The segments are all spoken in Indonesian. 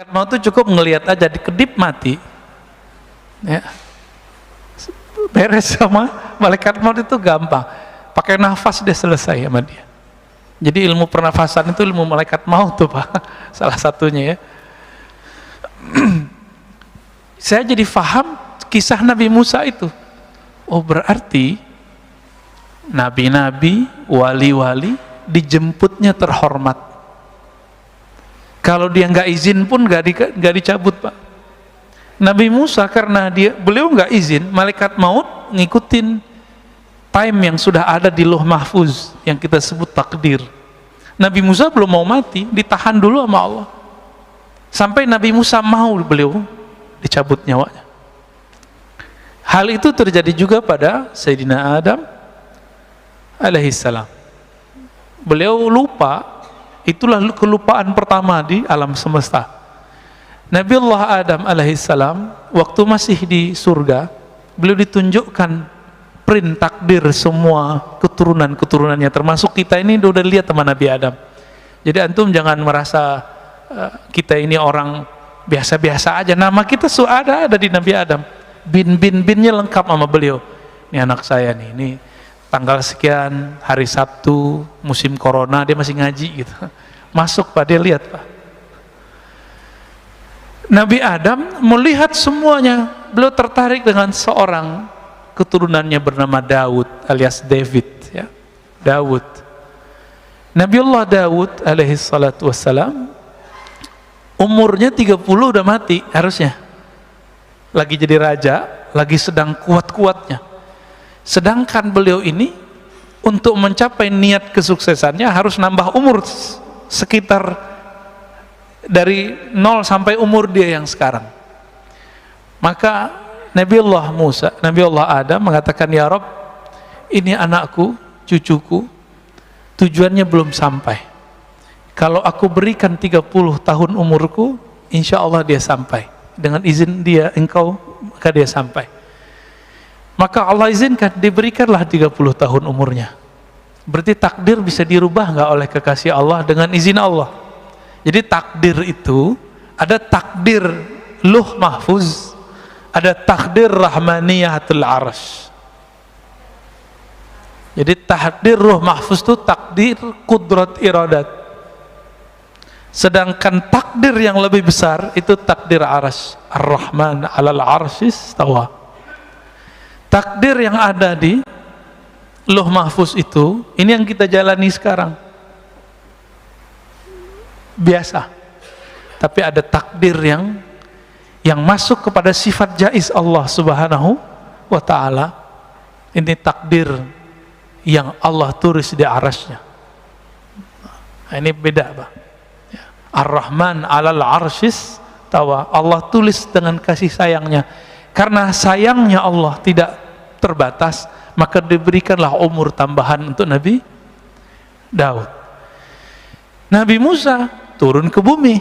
malaikat maut itu cukup ngelihat aja, dikedip mati. Ya. Beres sama malaikat maut itu gampang. Pakai nafas dia selesai sama dia. Jadi ilmu pernafasan itu ilmu malaikat maut tuh Pak. Salah satunya ya. Saya jadi faham kisah Nabi Musa itu. Oh berarti nabi-nabi, wali-wali dijemputnya terhormat. Kalau dia nggak izin pun nggak dicabut Pak. Nabi Musa karena beliau nggak izin, malaikat maut ngikutin time yang sudah ada di Lauh Mahfuz yang kita sebut takdir. Nabi Musa belum mau mati, ditahan dulu sama Allah. Sampai Nabi Musa mau beliau dicabut nyawanya. Hal itu terjadi juga pada Sayyidina Adam alaihissalam. Beliau lupa, itulah kelupaan pertama di alam semesta. Nabi Allah Adam alaihissalam waktu masih di surga, beliau ditunjukkan print takdir semua keturunan-keturunannya, termasuk kita ini udah lihat sama Nabi Adam. Jadi antum jangan merasa kita ini orang biasa-biasa aja. Nama kita sudah ada di Nabi Adam. Binnya lengkap sama beliau. Ini anak saya nih, ini tanggal sekian, hari Sabtu, musim corona, dia masih ngaji gitu. Masuk Pak, dia lihat Pak. Nabi Adam melihat semuanya, beliau tertarik dengan seorang keturunannya bernama Daud alias David ya. Daud. Nabiullah Daud alaihi salatu wassalam umurnya 30 udah mati harusnya. Lagi jadi raja, lagi sedang kuat-kuatnya. Sedangkan beliau ini untuk mencapai niat kesuksesannya harus nambah umur sekitar dari 0 sampai umur dia yang sekarang. Maka Nabiullah Musa, Nabiullah Adam mengatakan, ya Rabb, ini anakku, cucuku, tujuannya belum sampai. Kalau aku berikan 30 tahun umurku, insya Allah dia sampai. Dengan izin dia, engkau, maka dia sampai. Maka Allah izinkan, diberikanlah 30 tahun umurnya. Berarti takdir bisa dirubah nggak oleh kekasih Allah dengan izin Allah. Jadi takdir itu ada takdir Lauh Mahfuz, ada takdir Rahmaniyatul Arsy. Jadi takdir Lauh Mahfuz itu takdir kudrat iradat. Sedangkan takdir yang lebih besar itu takdir Arsy. Ar-Rahman 'alal 'arsy istawa. Takdir yang ada di Lauh Mahfuz itu, ini yang kita jalani sekarang. Biasa, tapi ada takdir yang masuk kepada sifat jaiz Allah subhanahu wa ta'ala. Ini takdir yang Allah tulis di arasnya. Nah, ini beda Pak. Ar-Rahman 'alal 'arsyis tawa. Allah tulis dengan kasih sayangnya. Karena sayangnya Allah tidak terbatas, maka diberikanlah umur tambahan untuk Nabi Daud. Nabi Musa turun ke bumi,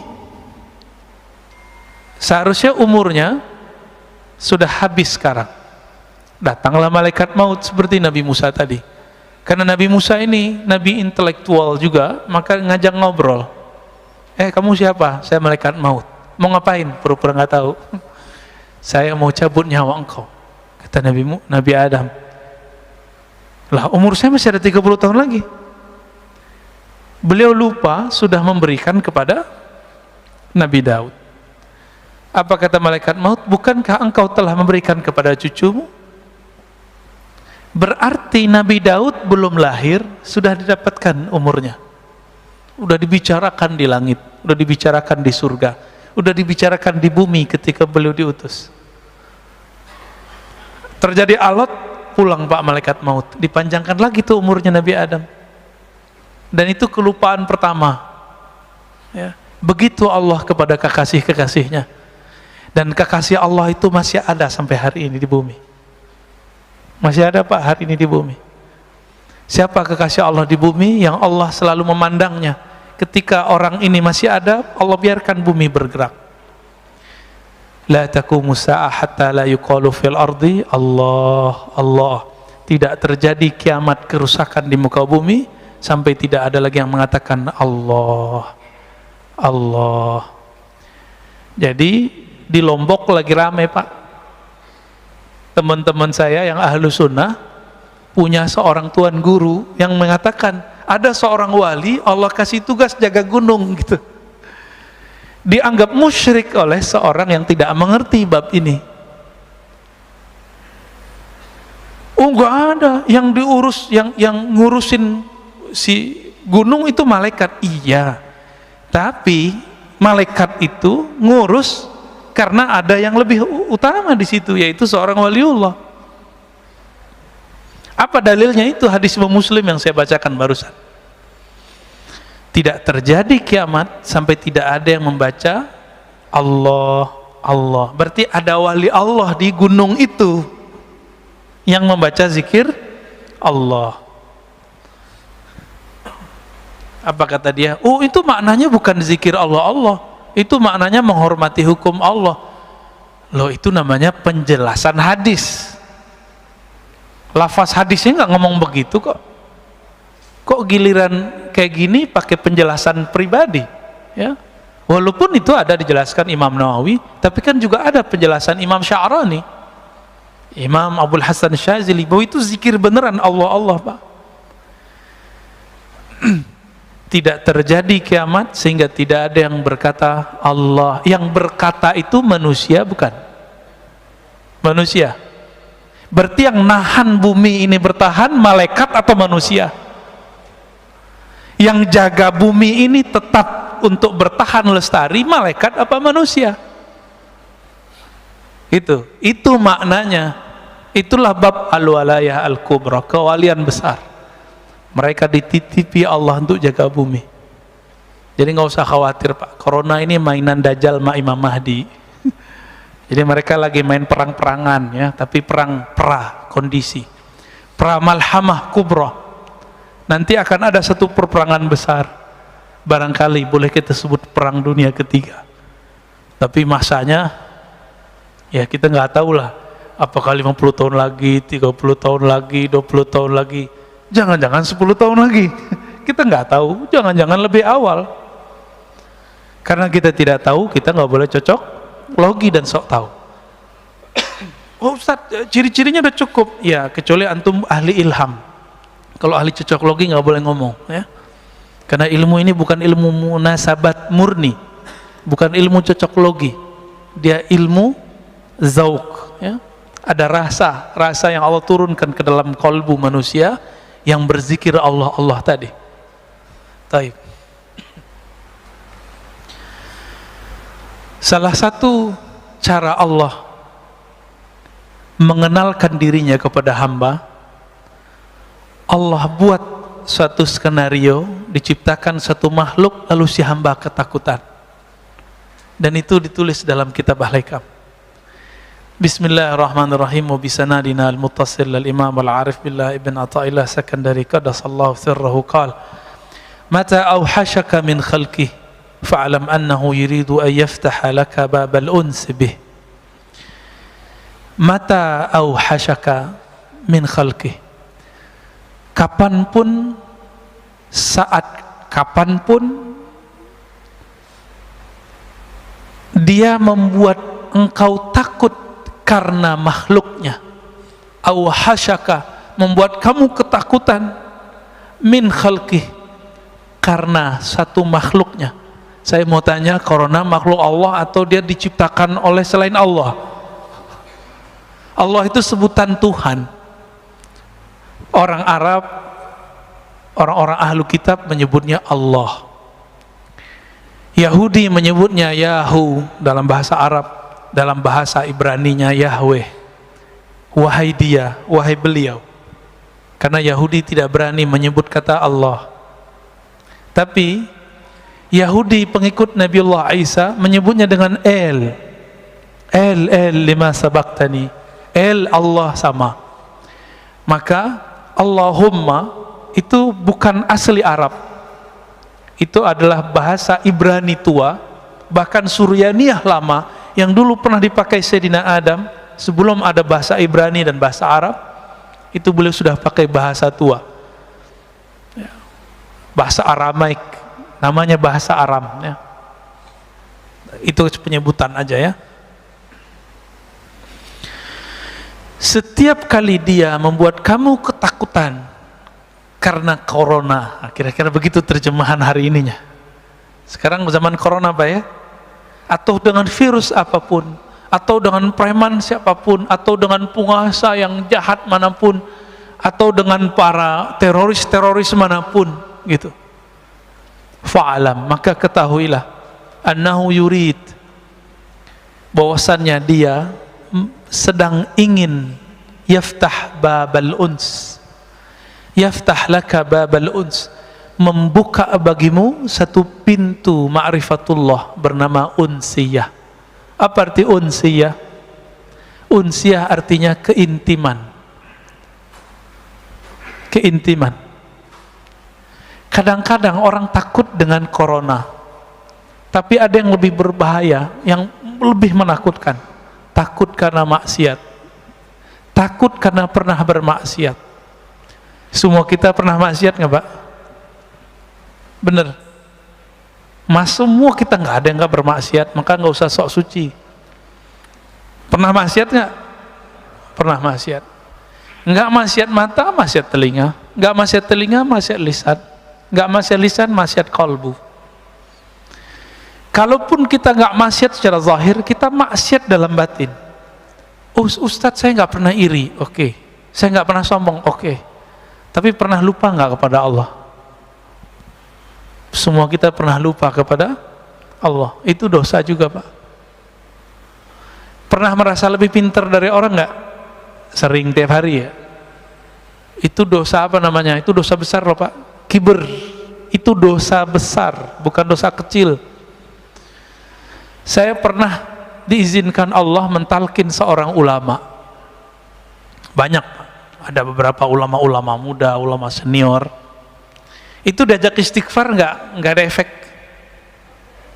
seharusnya umurnya sudah habis sekarang. Datanglah malaikat maut seperti Nabi Musa tadi. Karena Nabi Musa ini nabi intelektual juga, maka ngajak ngobrol. Kamu siapa? Saya malaikat maut. Mau ngapain? Pura-pura nggak tahu. Saya mau cabut nyawa engkau, kata Nabi Adam. Lah umur saya masih ada 30 tahun lagi. Beliau lupa sudah memberikan kepada Nabi Daud. Apa kata malaikat maut? Bukankah engkau telah memberikan kepada cucumu? Berarti Nabi Daud belum lahir sudah didapatkan umurnya. Udah dibicarakan di langit, udah dibicarakan di surga, udah dibicarakan di bumi ketika beliau diutus. Terjadi alot, pulang Pak malaikat maut, dipanjangkan lagi tuh umurnya Nabi Adam. Dan itu kelupaan pertama ya. Begitu Allah kepada kekasih-kekasihnya. Dan kekasih Allah itu masih ada sampai hari ini di bumi. Masih ada Pak hari ini di bumi. Siapa kekasih Allah di bumi yang Allah selalu memandangnya? Ketika orang ini masih ada, Allah biarkan bumi bergerak. La taqumu sa'ah hatta la yuqalu fil ardi Allah, Allah. Tidak terjadi kiamat kerusakan di muka bumi sampai tidak ada lagi yang mengatakan Allah, Allah. Jadi di Lombok lagi rame Pak, teman-teman saya yang ahlu sunnah punya seorang tuan guru yang mengatakan ada seorang wali Allah kasih tugas jaga gunung gitu. Dianggap musyrik oleh seorang yang tidak mengerti bab ini. Oh nggak ada, yang diurus, yang ngurusin si gunung itu malaikat. Iya, tapi malaikat itu ngurus karena ada yang lebih utama di situ, yaitu seorang waliullah. Apa dalilnya? Itu hadis Muslim yang saya bacakan barusan. Tidak terjadi kiamat sampai tidak ada yang membaca Allah, Allah. Berarti ada wali Allah di gunung itu yang membaca zikir Allah. Apa kata dia? Oh, itu maknanya bukan zikir Allah, Allah. Itu maknanya menghormati hukum Allah. Loh, itu namanya penjelasan hadis. Lafaz hadisnya nggak ngomong begitu kok. Kok giliran kayak gini pakai penjelasan pribadi? Ya, walaupun itu ada dijelaskan Imam Nawawi, tapi kan juga ada penjelasan Imam Sya'rani, Imam Abdul Hasan Syazili, bahwa itu zikir beneran Allah, Allah Pak. Tidak terjadi kiamat sehingga tidak ada yang berkata Allah. Yang berkata itu manusia, bukan? Manusia. Berarti yang nahan bumi ini bertahan malaikat atau manusia? Yang jaga bumi ini tetap untuk bertahan lestari malaikat apa manusia? Itu maknanya. Itulah bab al-walayah al-kubra, kewalian besar. Mereka dititipi Allah untuk jaga bumi. Jadi nggak usah khawatir Pak, corona ini mainan Dajjal ma Imam Mahdi. Jadi mereka lagi main perang-perangan ya, tapi perang pra kondisi, pra malhamah kubra. Nanti akan ada satu perperangan besar, barangkali boleh kita sebut perang dunia ketiga. Tapi masanya ya kita nggak tahu lah, apakah 50 tahun lagi, 30 tahun lagi, 20 tahun lagi, jangan-jangan 10 tahun lagi. Kita nggak tahu, jangan-jangan lebih awal. Karena kita tidak tahu, kita nggak boleh cocok logi dan sok tahu. Oh Ustaz, ciri-cirinya udah cukup. Ya, kecuali antum ahli ilham. Kalau ahli cocok logi nggak boleh ngomong, ya. Karena ilmu ini bukan ilmu munasabat murni, bukan ilmu cocok logi. Dia ilmu zauk, ya. Ada rasa yang Allah turunkan ke dalam kolbu manusia yang berzikir Allah, Allah tadi. Taib. Salah satu cara Allah mengenalkan dirinya kepada hamba, Allah buat suatu skenario, diciptakan satu makhluk lalu si hamba ketakutan, dan itu ditulis dalam kitab Al-Hikam. Bismillahirrahmanirrahim. Wa bisanadina al-muttasil al-imam al-arif billah ibn Athaillah Sakandari qaddasallahu sirrahu qala mata awhashaka min khalqih fa'alam annahu yuridu an yaftaha laka babal uns bih. Mata awhashaka min khalqih, kapanpun, saat kapanpun dia membuat engkau takut karena makhluknya. Awhashaka, membuat kamu ketakutan, min khalqih, karena satu makhluknya. Saya mau tanya, corona makhluk Allah atau dia diciptakan oleh selain Allah? Allah itu sebutan Tuhan. Orang Arab, orang-orang ahlu kitab menyebutnya Allah. Yahudi menyebutnya Yahu dalam bahasa Arab, dalam bahasa Ibraninya Yahweh. Wahai dia, wahai beliau. Karena Yahudi tidak berani menyebut kata Allah. Tapi Yahudi pengikut Nabiullah Isa menyebutnya dengan El lima sabaktani, El Allah sama. Maka Allahumma itu bukan asli Arab, itu adalah bahasa Ibrani tua, bahkan Suryaniyah lama yang dulu pernah dipakai Sayyidina Adam sebelum ada bahasa Ibrani dan bahasa Arab. Itu beliau sudah pakai bahasa tua, bahasa Aramaik, namanya bahasa Aram, ya. Itu penyebutan aja ya. Setiap kali dia membuat kamu ketakutan karena corona, kira-kira begitu terjemahan hari ininya. Sekarang zaman corona Pak ya, atau dengan virus apapun, atau dengan preman siapapun, atau dengan penguasa yang jahat manapun, atau dengan para teroris manapun gitu. Fa'alam, maka ketahuilah annahu yurid, bahwasannya dia sedang ingin yaftah babal uns, yaftah laka babal uns, membuka bagimu satu pintu ma'rifatullah bernama unsiyah. Apa arti unsiyah? Unsiyah artinya keintiman. Keintiman. Kadang-kadang orang takut dengan corona, tapi ada yang lebih berbahaya, yang lebih menakutkan. Takut karena maksiat, takut karena pernah bermaksiat. Semua kita pernah maksiat nggak Pak? Bener. Mas, semua kita nggak ada yang nggak bermaksiat, maka nggak usah sok suci. Pernah maksiat nggak? Pernah maksiat. Nggak maksiat mata, maksiat telinga. Nggak maksiat telinga, maksiat lisan. Nggak maksiat lisan, maksiat kalbu. Kalaupun kita nggak maksiat secara zahir, kita maksiat dalam batin. Ustadz, saya nggak pernah iri, oke. Saya nggak pernah sombong, oke. Tapi pernah lupa nggak kepada Allah? Semua kita pernah lupa kepada Allah. Itu dosa juga Pak. Pernah merasa lebih pintar dari orang nggak? Sering, tiap hari ya. Itu dosa apa namanya? Itu dosa besar loh Pak. Kiber. Itu dosa besar, bukan dosa kecil. Saya pernah diizinkan Allah mentalkin seorang ulama. Banyak, ada beberapa ulama-ulama muda, ulama senior. Itu diajak istighfar nggak ada efek.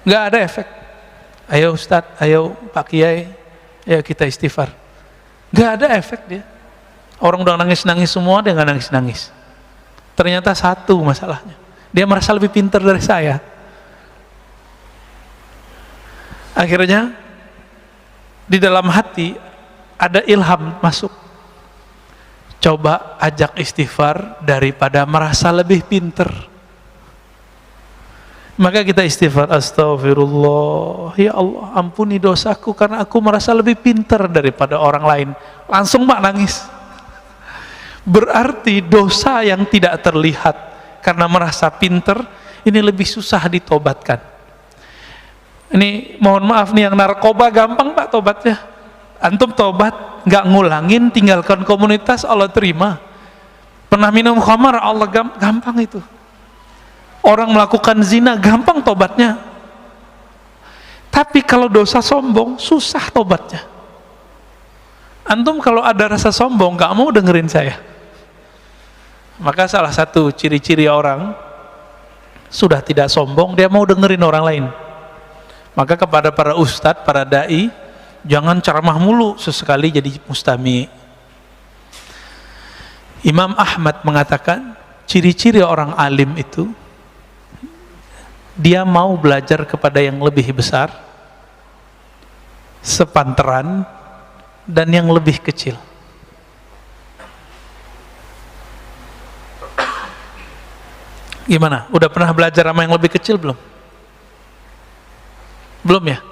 Nggak ada efek. Ayo Ustadz, ayo Pak Kiai, ayo kita istighfar. Nggak ada efek dia. Orang udah nangis-nangis semua, dia nggak nangis-nangis. Ternyata satu masalahnya, dia merasa lebih pintar dari saya. Akhirnya di dalam hati ada ilham masuk, coba ajak istighfar daripada merasa lebih pinter. Maka kita istighfar, astagfirullah, ya Allah ampuni dosaku karena aku merasa lebih pinter daripada orang lain. Langsung Pak nangis. Berarti dosa yang tidak terlihat karena merasa pinter ini lebih susah ditobatkan. Ini mohon maaf nih, yang narkoba gampang Pak tobatnya. Antum tobat, nggak ngulangin, tinggalkan komunitas, Allah terima. Pernah minum khamar, Allah gampang itu. Orang melakukan zina, gampang tobatnya. Tapi kalau dosa sombong, susah tobatnya. Antum kalau ada rasa sombong, nggak mau dengerin saya. Maka salah satu ciri-ciri orang sudah tidak sombong, dia mau dengerin orang lain. Maka kepada para ustadz, para da'i, jangan ceramah mulu, sesekali jadi mustami. Imam Ahmad mengatakan, ciri-ciri orang alim itu, dia mau belajar kepada yang lebih besar, sepantaran, dan yang lebih kecil. Gimana? Udah pernah belajar sama yang lebih kecil belum? Belum ya?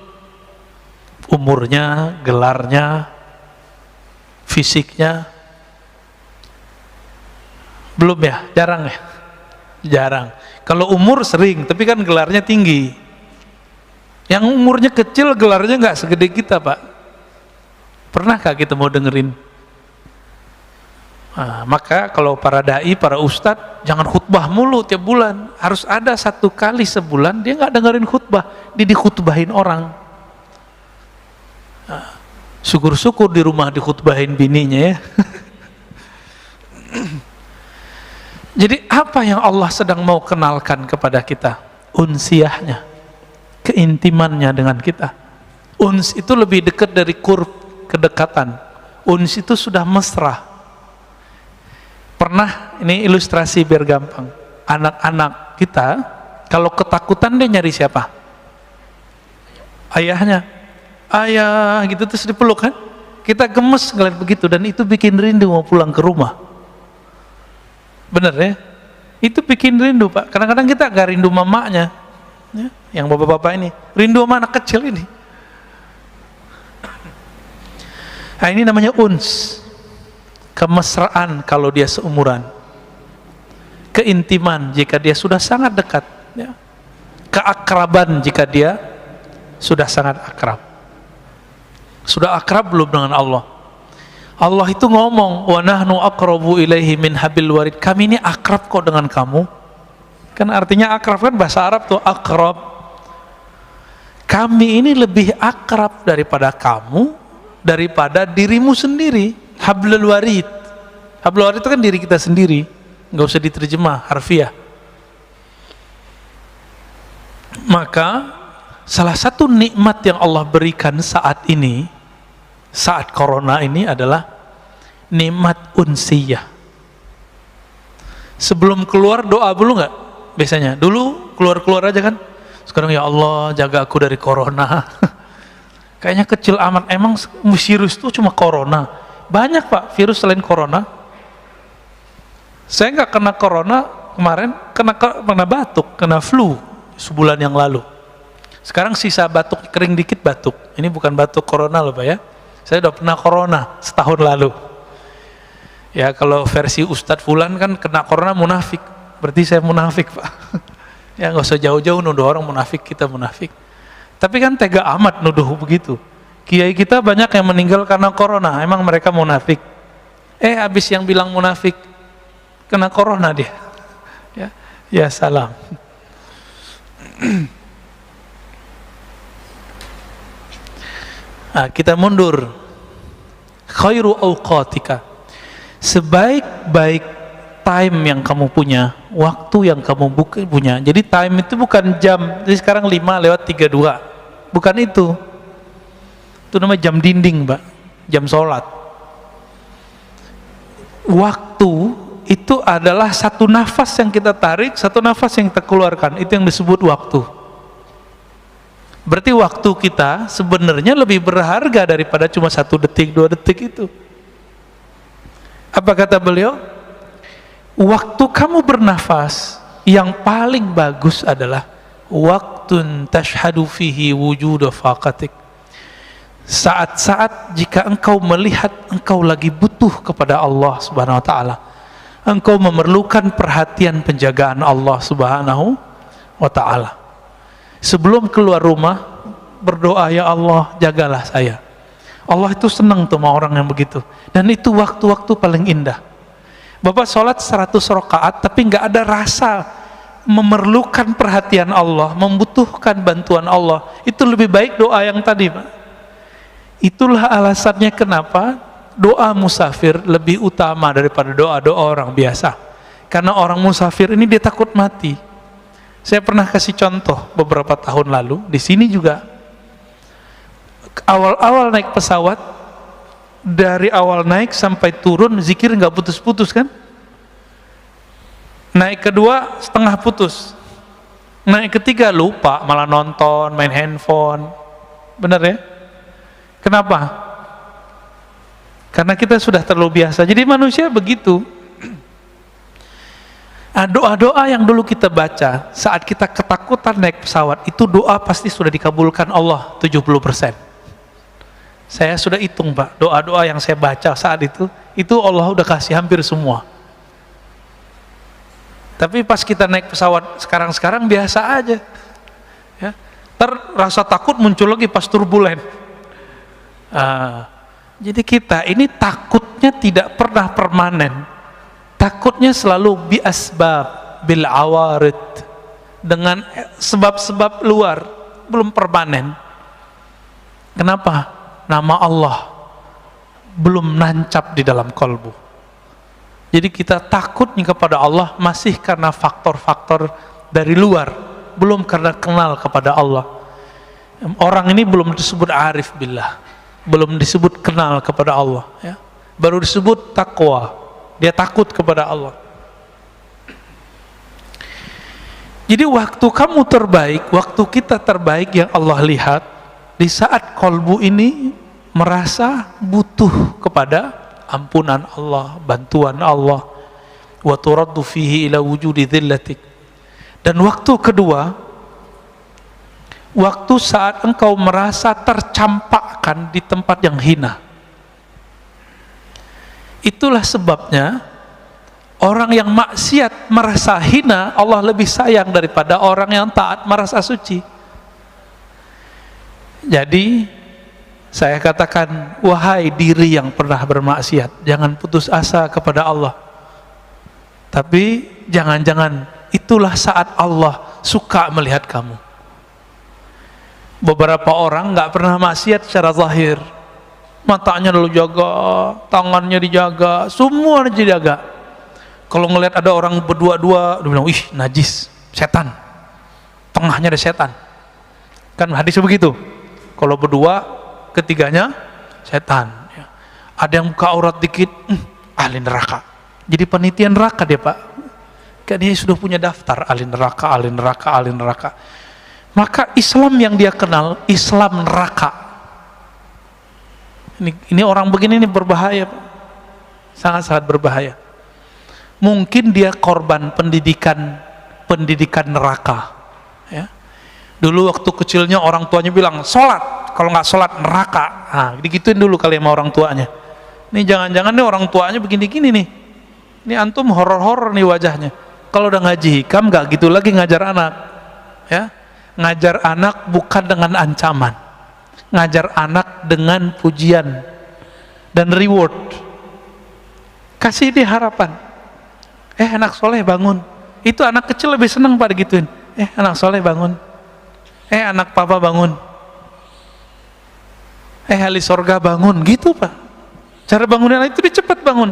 Umurnya, gelarnya, fisiknya, belum ya? Jarang ya? Jarang. Kalau umur sering, tapi kan gelarnya tinggi. Yang umurnya kecil, gelarnya nggak segede kita Pak. Pernahkah kita mau dengerin? Nah, maka kalau para da'i, para ustadz, jangan khutbah mulu tiap bulan. Harus ada satu kali sebulan dia nggak dengerin khutbah, dia dikhutbahin orang. Nah, syukur-syukur di rumah dikhutbahin bininya ya. Jadi apa yang Allah sedang mau kenalkan kepada kita? Unsiyahnya, keintimannya dengan kita. Uns itu lebih dekat dari qurb, kedekatan. Uns itu sudah mesra. Pernah, ini ilustrasi biar gampang. Anak-anak kita kalau ketakutan dia nyari siapa? ayahnya, ayah gitu, terus dipeluk kan, kita gemes ngeliat begitu, dan itu bikin rindu mau pulang ke rumah. Bener ya, itu bikin rindu Pak. Kadang-kadang kita gak rindu mamanya ya, yang bapak-bapak ini rindu sama anak kecil ini. Nah, ini namanya uns, kemesraan kalau dia seumuran, keintiman jika dia sudah sangat dekat ya, keakraban jika dia sudah sangat akrab. Sudah akrab belum dengan Allah? Allah itu ngomong, wa nahnu aqrabu ilaihi min habil warid, kami ini akrab kok dengan kamu. Kan artinya akrab kan bahasa Arab tuh, akrab. Kami ini lebih akrab daripada kamu, daripada dirimu sendiri. Hablul warid, hablul warid itu kan diri kita sendiri, nggak usah diterjemah harfiah. Maka salah satu nikmat yang Allah berikan saat ini, saat corona ini, adalah nikmat unsiyah. Sebelum keluar doa dulu nggak? Biasanya dulu keluar aja kan. Sekarang ya Allah jaga aku dari corona. Kayaknya kecil amat. Emang virus itu cuma corona? Banyak Pak virus selain corona. Saya nggak kena corona kemarin, kena batuk, kena flu sebulan yang lalu. Sekarang sisa batuk, kering dikit batuk. Ini bukan batuk corona loh Pak ya. Saya udah pernah corona setahun lalu. Ya kalau versi Ustadz Fulan kan kena corona munafik. Berarti saya munafik Pak. Ya nggak usah jauh-jauh nuduh orang munafik, kita munafik. Tapi kan tega amat nuduh begitu. Kiai kita banyak yang meninggal karena corona. Emang mereka munafik? Habis yang bilang munafik kena corona dia. Ya salam. Nah, kita mundur. Khairu awqatika, sebaik-baik time yang kamu punya, waktu yang kamu punya. Jadi time itu bukan jam. Jadi sekarang 5:32, bukan itu. Itu namanya jam dinding Mbak, jam sholat. Waktu itu adalah satu nafas yang kita tarik, satu nafas yang kita keluarkan. Itu yang disebut waktu. Berarti waktu kita sebenarnya lebih berharga daripada cuma 1 detik, 2 detik itu. Apa kata beliau? Waktu kamu bernafas yang paling bagus adalah waktun tashhadu fihi wujuda faqatik. Saat-saat jika engkau melihat engkau lagi butuh kepada Allah Subhanahu wa taala. Engkau memerlukan perhatian penjagaan Allah Subhanahu wa taala. Sebelum keluar rumah berdoa, ya Allah jagalah saya. Allah itu senang tuh sama orang yang begitu. Dan itu waktu-waktu paling indah. Bapak sholat 100 rakaat tapi nggak ada rasa memerlukan perhatian Allah, membutuhkan bantuan Allah. Itu lebih baik doa yang tadi Pak. Itulah alasannya kenapa doa musafir lebih utama daripada doa-doa orang biasa. Karena orang musafir ini dia takut mati. Saya pernah kasih contoh beberapa tahun lalu, di sini juga. Awal-awal naik pesawat, dari awal naik sampai turun zikir nggak putus-putus kan? Naik kedua setengah putus, naik ketiga lupa, malah nonton, main handphone. Benar ya? Kenapa? Karena kita sudah terlalu biasa. Jadi manusia begitu. Doa-doa yang dulu kita baca saat kita ketakutan naik pesawat, itu doa pasti sudah dikabulkan Allah 70%. Saya sudah hitung Pak, doa-doa yang saya baca saat itu Allah udah kasih hampir semua. Tapi pas kita naik pesawat sekarang biasa aja ya. Rasa takut muncul lagi pas turbulen. Jadi kita ini takutnya tidak pernah permanen. Takutnya selalu bi asbab bil awarid, dengan sebab-sebab luar, belum permanen. Kenapa? Nama Allah belum nancap di dalam kalbu. Jadi kita takutnya kepada Allah masih karena faktor-faktor dari luar, belum karena kenal kepada Allah. Orang ini belum disebut arif billah, belum disebut kenal kepada Allah ya. Baru disebut takwa, dia takut kepada Allah. Jadi waktu kamu terbaik, waktu kita terbaik yang Allah lihat di saat kolbu ini merasa butuh kepada ampunan Allah, bantuan Allah, wa turaddu fihi ila wujudi dhillatik. Dan waktu kedua, waktu saat engkau merasa tercampakkan di tempat yang hina. Itulah sebabnya orang yang maksiat merasa hina, Allah lebih sayang daripada orang yang taat merasa suci. Jadi saya katakan, wahai diri yang pernah bermaksiat, jangan putus asa kepada Allah. Tapi jangan-jangan itulah saat Allah suka melihat kamu. Beberapa orang nggak pernah maksiat secara zahir, matanya lalu jaga, tangannya dijaga, semua dijaga. Kalau ngelihat ada orang berdua-dua, dia bilang, ih najis, setan, tengahnya ada setan. Kan hadis begitu. Kalau berdua, ketiganya setan. Ada yang buka aurat dikit, ahli neraka. Jadi panitia neraka dia, Pak. Kayak dia sudah punya daftar ahli neraka, ahli neraka, ahli neraka. Maka Islam yang dia kenal, Islam neraka. Ini orang begini ini berbahaya, Pak. Sangat-sangat berbahaya. Mungkin dia korban pendidikan neraka. Ya. Dulu waktu kecilnya orang tuanya bilang sholat, kalau nggak sholat neraka. Nah, digituin dulu kali sama orang tuanya. Ini jangan-jangan nih orang tuanya begini-gini nih. Ini antum horor-horor nih wajahnya. Kalau udah ngaji hikam nggak gitu lagi ngajar anak. Ya, ngajar anak bukan dengan ancaman, ngajar anak dengan pujian dan reward. Kasih dia harapan. Anak soleh bangun. Itu anak kecil lebih senang pada gituin. Anak soleh bangun. Anak papa bangun. Ahli sorga bangun. Gitu, Pak. Cara bangunnya itu dia cepat bangun.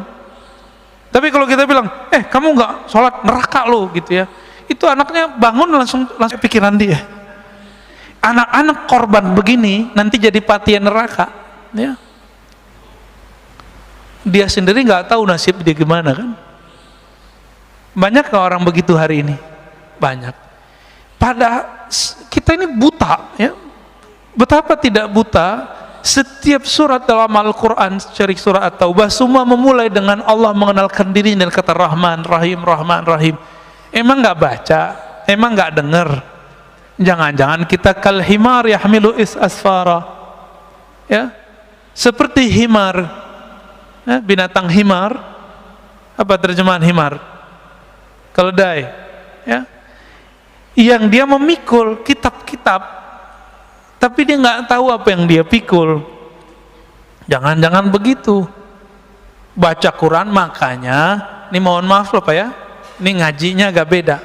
Tapi kalau kita bilang, kamu nggak sholat neraka lo gitu ya. Itu anaknya bangun langsung pikiran dia. Anak-anak korban begini nanti jadi patian neraka. Ya. Dia sendiri nggak tahu nasib dia gimana kan. Banyak nggak orang begitu hari ini? Banyak. Kita ini buta, ya. Betapa tidak buta? Setiap surat dalam Al-Quran, cari surat At-Taubah, semua memulai dengan Allah mengenalkan diri dan kata Rahman, Rahim, Rahman, Rahim. Emang nggak baca? Emang nggak dengar? Jangan-jangan kita kal himar yahmilu asfara, ya, seperti himar, ya, binatang himar. Apa terjemahan himar? Keledai, ya, yang dia memikul kitab-kitab, tapi dia nggak tahu apa yang dia pikul. Jangan-jangan begitu. Baca Quran, makanya, ini mohon maaf loh Pak ya, ini ngajinya agak beda.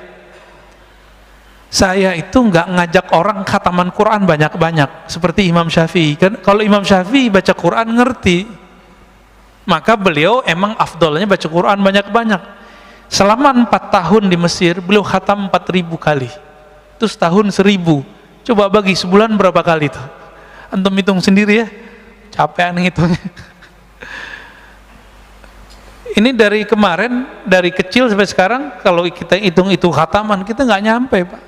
Saya itu nggak ngajak orang khataman Quran banyak-banyak seperti Imam Syafi'i. Kan kalau Imam Syafi'i baca Quran ngerti, maka beliau emang afdolnya baca Quran banyak-banyak. Selama 4 tahun di Mesir, beliau khatam 4.000 kali. Itu setahun 1.000. Coba bagi sebulan berapa kali itu? Antum hitung sendiri ya. Capean ngitungnya. Ini dari kemarin, dari kecil sampai sekarang, kalau kita hitung itu khataman, kita nggak nyampe, Pak.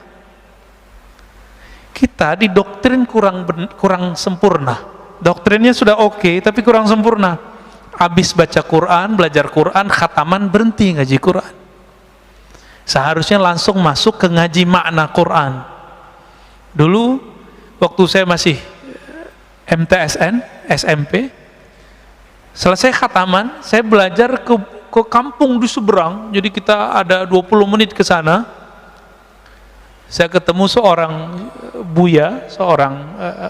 Kita didoktrin kurang sempurna. Doktrinnya sudah oke, tapi kurang sempurna. Habis baca Quran, belajar Quran, khataman, berhenti ngaji Quran. Seharusnya langsung masuk ke ngaji makna Quran. Dulu waktu saya masih MTSN, SMP, selesai khataman, saya belajar ke kampung di seberang. Jadi kita ada 20 menit ke sana. Saya ketemu seorang buya, seorang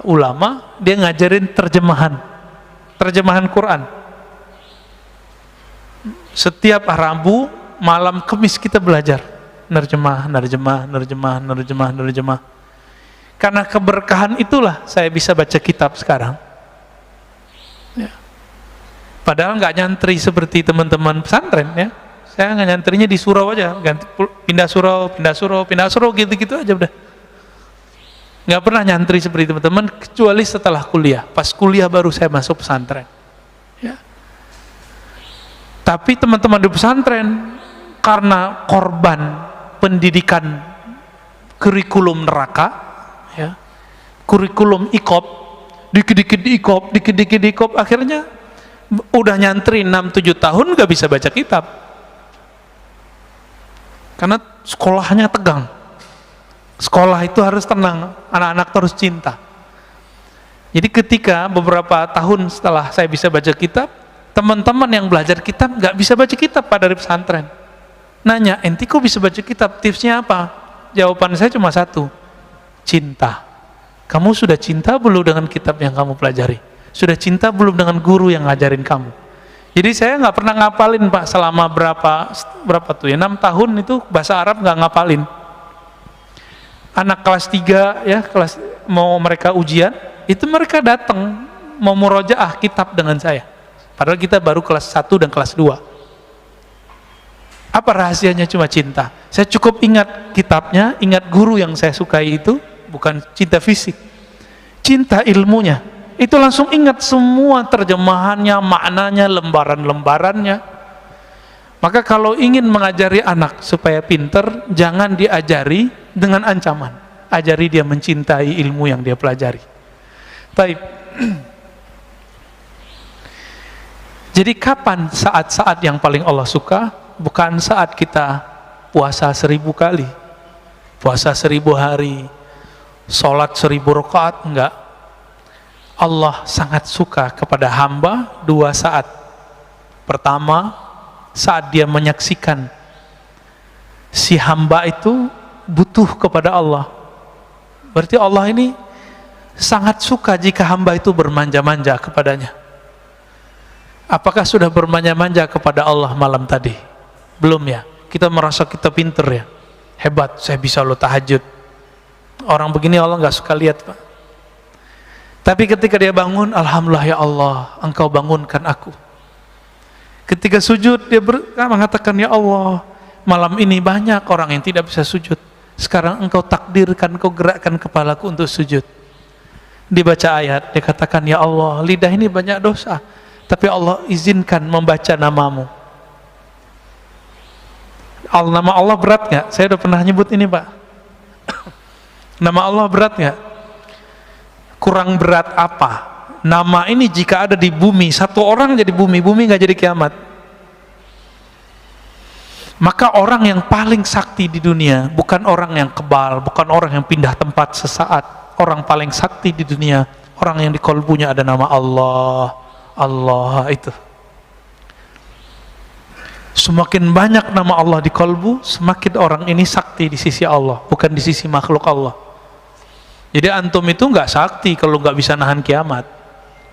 ulama, dia ngajarin terjemahan Quran. Setiap Rabu, malam Kamis kita belajar nerjemah. Karena keberkahan itulah saya bisa baca kitab sekarang. Ya. Padahal nggak nyantri seperti teman-teman pesantren ya. Saya nggak nyantrinya di surau aja, pindah surau gitu-gitu aja udah. Nggak pernah nyantri seperti teman-teman kecuali setelah kuliah. Pas kuliah baru saya masuk pesantren. Ya. Tapi teman-teman di pesantren karena korban pendidikan kurikulum neraka, ya, kurikulum iqab, dikit-dikit diikop, akhirnya udah nyantri 6-7 tahun gak bisa baca kitab karena sekolahnya tegang. Sekolah itu harus tenang, anak-anak terus cinta. Jadi ketika beberapa tahun setelah saya bisa baca kitab, teman-teman yang belajar kitab gak bisa baca kitab Pak dari pesantren. Nanya, enti kok bisa baca kitab, tipsnya apa? Jawaban saya cuma satu, cinta. Kamu sudah cinta belum dengan kitab yang kamu pelajari? Sudah cinta belum dengan guru yang ngajarin kamu? Jadi saya nggak pernah ngapalin Pak selama berapa tuh ya, 6 tahun itu bahasa Arab nggak ngapalin. Anak kelas 3 ya, mau mereka ujian, itu mereka datang mau murojaah kitab dengan saya. Padahal kita baru kelas 1 dan kelas 2. Apa rahasianya? Cuma cinta. Saya cukup ingat kitabnya, ingat guru yang saya sukai itu, bukan cinta fisik, cinta ilmunya. Itu langsung ingat semua terjemahannya, maknanya, lembaran-lembarannya. Maka kalau ingin mengajari anak supaya pinter, jangan diajari dengan ancaman. Ajari dia mencintai ilmu yang dia pelajari. Baik. Jadi kapan saat-saat yang paling Allah suka? Bukan saat kita puasa 1000 kali, puasa 1000 hari, sholat 1000 rakaat, enggak. Allah sangat suka kepada hamba 2 saat. Pertama, saat dia menyaksikan si hamba itu butuh kepada Allah. Berarti Allah ini sangat suka jika hamba itu bermanja-manja kepadanya. Apakah sudah bermanja-manja kepada Allah malam tadi? Belum ya? Kita merasa kita pinter ya, hebat, saya bisa lo tahajud. Orang begini Allah nggak suka lihat Pak. Tapi ketika dia bangun, alhamdulillah ya Allah, engkau bangunkan aku. Ketika sujud, dia mengatakan, ya Allah, malam ini banyak orang yang tidak bisa sujud. Sekarang engkau takdirkan, engkau gerakkan kepalaku untuk sujud. Dibaca ayat, dia katakan, ya Allah, lidah ini banyak dosa, tapi Allah izinkan membaca namamu. Nama Allah berat nggak? Saya udah pernah nyebut ini Pak. Nama Allah berat nggak? Kurang berat apa? Nama ini jika ada di bumi, satu orang jadi bumi nggak jadi kiamat. Maka orang yang paling sakti di dunia bukan orang yang kebal, bukan orang yang pindah tempat sesaat. Orang paling sakti di dunia, orang yang di kolbunya ada nama Allah. Allah itu. Semakin banyak nama Allah di kolbu, semakin orang ini sakti di sisi Allah, bukan di sisi makhluk Allah. Jadi antum itu nggak sakti kalau nggak bisa nahan kiamat.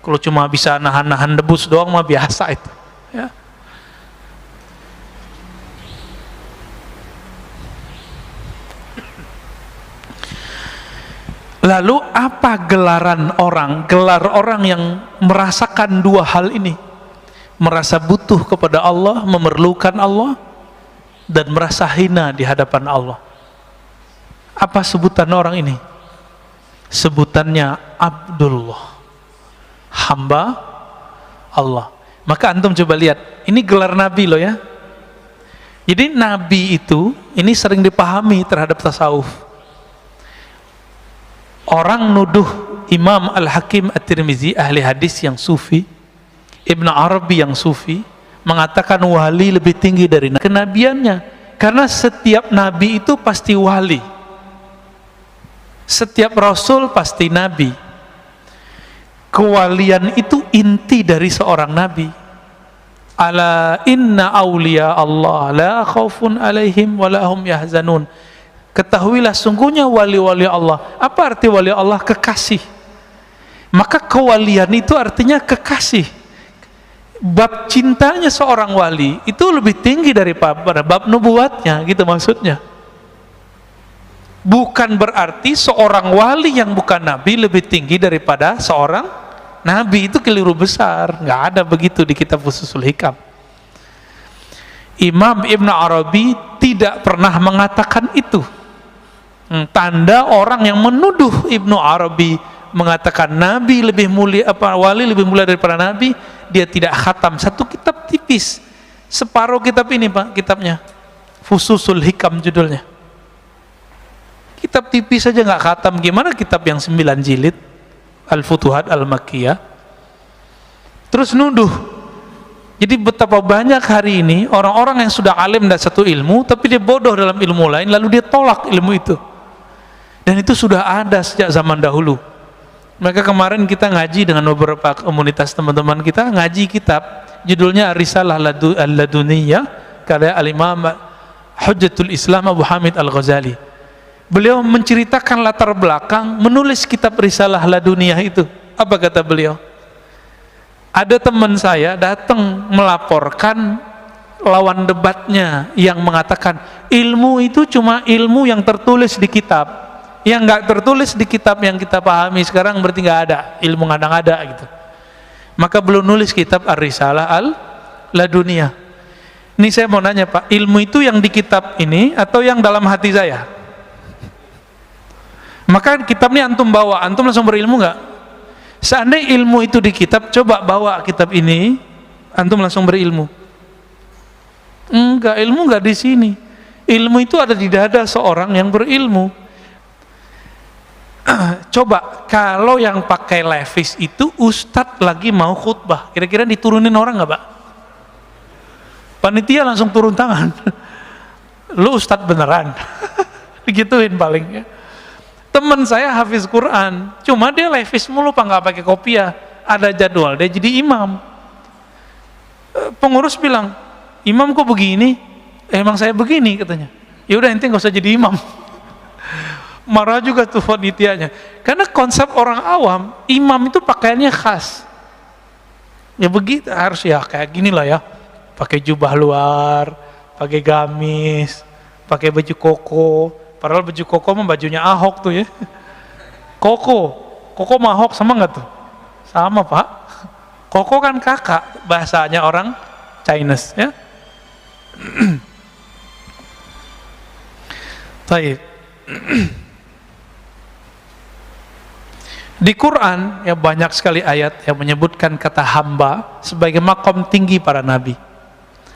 Kalau cuma bisa nahan debus doang mah biasa itu. Ya. Lalu apa gelaran orang? Gelar orang yang merasakan 2 hal ini. Merasa butuh kepada Allah, memerlukan Allah, dan merasa hina di hadapan Allah. Apa sebutan orang ini? Sebutannya Abdullah, hamba Allah. Maka antum coba lihat, ini gelar Nabi loh ya. Jadi Nabi itu, ini sering dipahami terhadap tasawuf. Orang nuduh Imam Al-Hakim At-Tirmizi, ahli hadis yang sufi, Ibn Arabi yang sufi, mengatakan wali lebih tinggi dari kenabiannya. Karena setiap nabi itu pasti wali, setiap rasul pasti nabi. Kewalian itu inti dari seorang nabi. Ala inna awliya Allah la khaufun alaihim wa la hum yahzanun. Ketahuilah sungguhnya wali-wali Allah. Apa arti wali Allah? Kekasih. Maka kewalian itu artinya kekasih. Bab cintanya seorang wali itu lebih tinggi daripada bab nubuatnya, gitu maksudnya. Bukan berarti seorang wali yang bukan nabi lebih tinggi daripada seorang nabi. Itu keliru besar, nggak ada begitu di kitab Fususul Hikam. Imam Ibn Arabi tidak pernah mengatakan itu. Tanda orang yang menuduh Ibn Arabi mengatakan nabi lebih mulia, wali lebih mulia daripada nabi, dia tidak khatam satu kitab tipis, separuh kitab ini Pak, kitabnya Fususul Hikam judulnya. Kitab tipis saja nggak khatam, gimana kitab yang 9 jilid? Al-Futuhat Al-Makkiyah, terus nuduh. Jadi betapa banyak hari ini orang-orang yang sudah alim dan satu ilmu, tapi dia bodoh dalam ilmu lain, lalu dia tolak ilmu itu. Dan itu sudah ada sejak zaman dahulu. Maka kemarin kita ngaji dengan beberapa komunitas teman-teman kita, ngaji kitab judulnya Risalah Al-Laduniyah karya Al-Imam Hujjatul Islam Abu Hamid Al-Ghazali. Beliau menceritakan latar belakang menulis kitab Risalah Laduniyah itu. Apa kata beliau? Ada teman saya datang melaporkan lawan debatnya yang mengatakan ilmu itu cuma ilmu yang tertulis di kitab. Yang nggak tertulis di kitab yang kita pahami sekarang berarti nggak ada, ilmu ngada-ngada gitu. Maka belum nulis kitab Ar-Risalah Al-Laduniyah. Ini saya mau nanya Pak, ilmu itu yang di kitab ini atau yang dalam hati saya? Maka kitab ini antum bawa, antum langsung berilmu nggak? Seandainya ilmu itu di kitab, coba bawa kitab ini, antum langsung berilmu. Enggak, ilmu enggak di sini. Ilmu itu ada di dada seorang yang berilmu. Coba kalau yang pakai levis itu ustadz lagi mau khutbah, kira-kira diturunin orang nggak Pak? Panitia langsung turun tangan. Lu ustadz beneran? Digituin paling ya. Teman saya hafiz Quran, cuma dia levis mulu Pak, nggak pakai kopiah. Ada jadwal dia jadi imam. Pengurus bilang, imam kok begini? Emang saya begini katanya. Ya udah ente nggak usah jadi imam. Marah juga tuh panitianya, karena konsep orang awam imam itu pakaiannya khas ya, begitu harus ya kayak gini lah ya, pakai jubah luar, pakai gamis, pakai baju koko, padahal baju koko mah bajunya Ahok tuh ya. Koko mah Ahok sama nggak tuh? Sama Pak. Koko kan kakak bahasanya orang Chinese ya. Baik. Di Quran ya banyak sekali ayat yang menyebutkan kata hamba sebagai makom tinggi para nabi.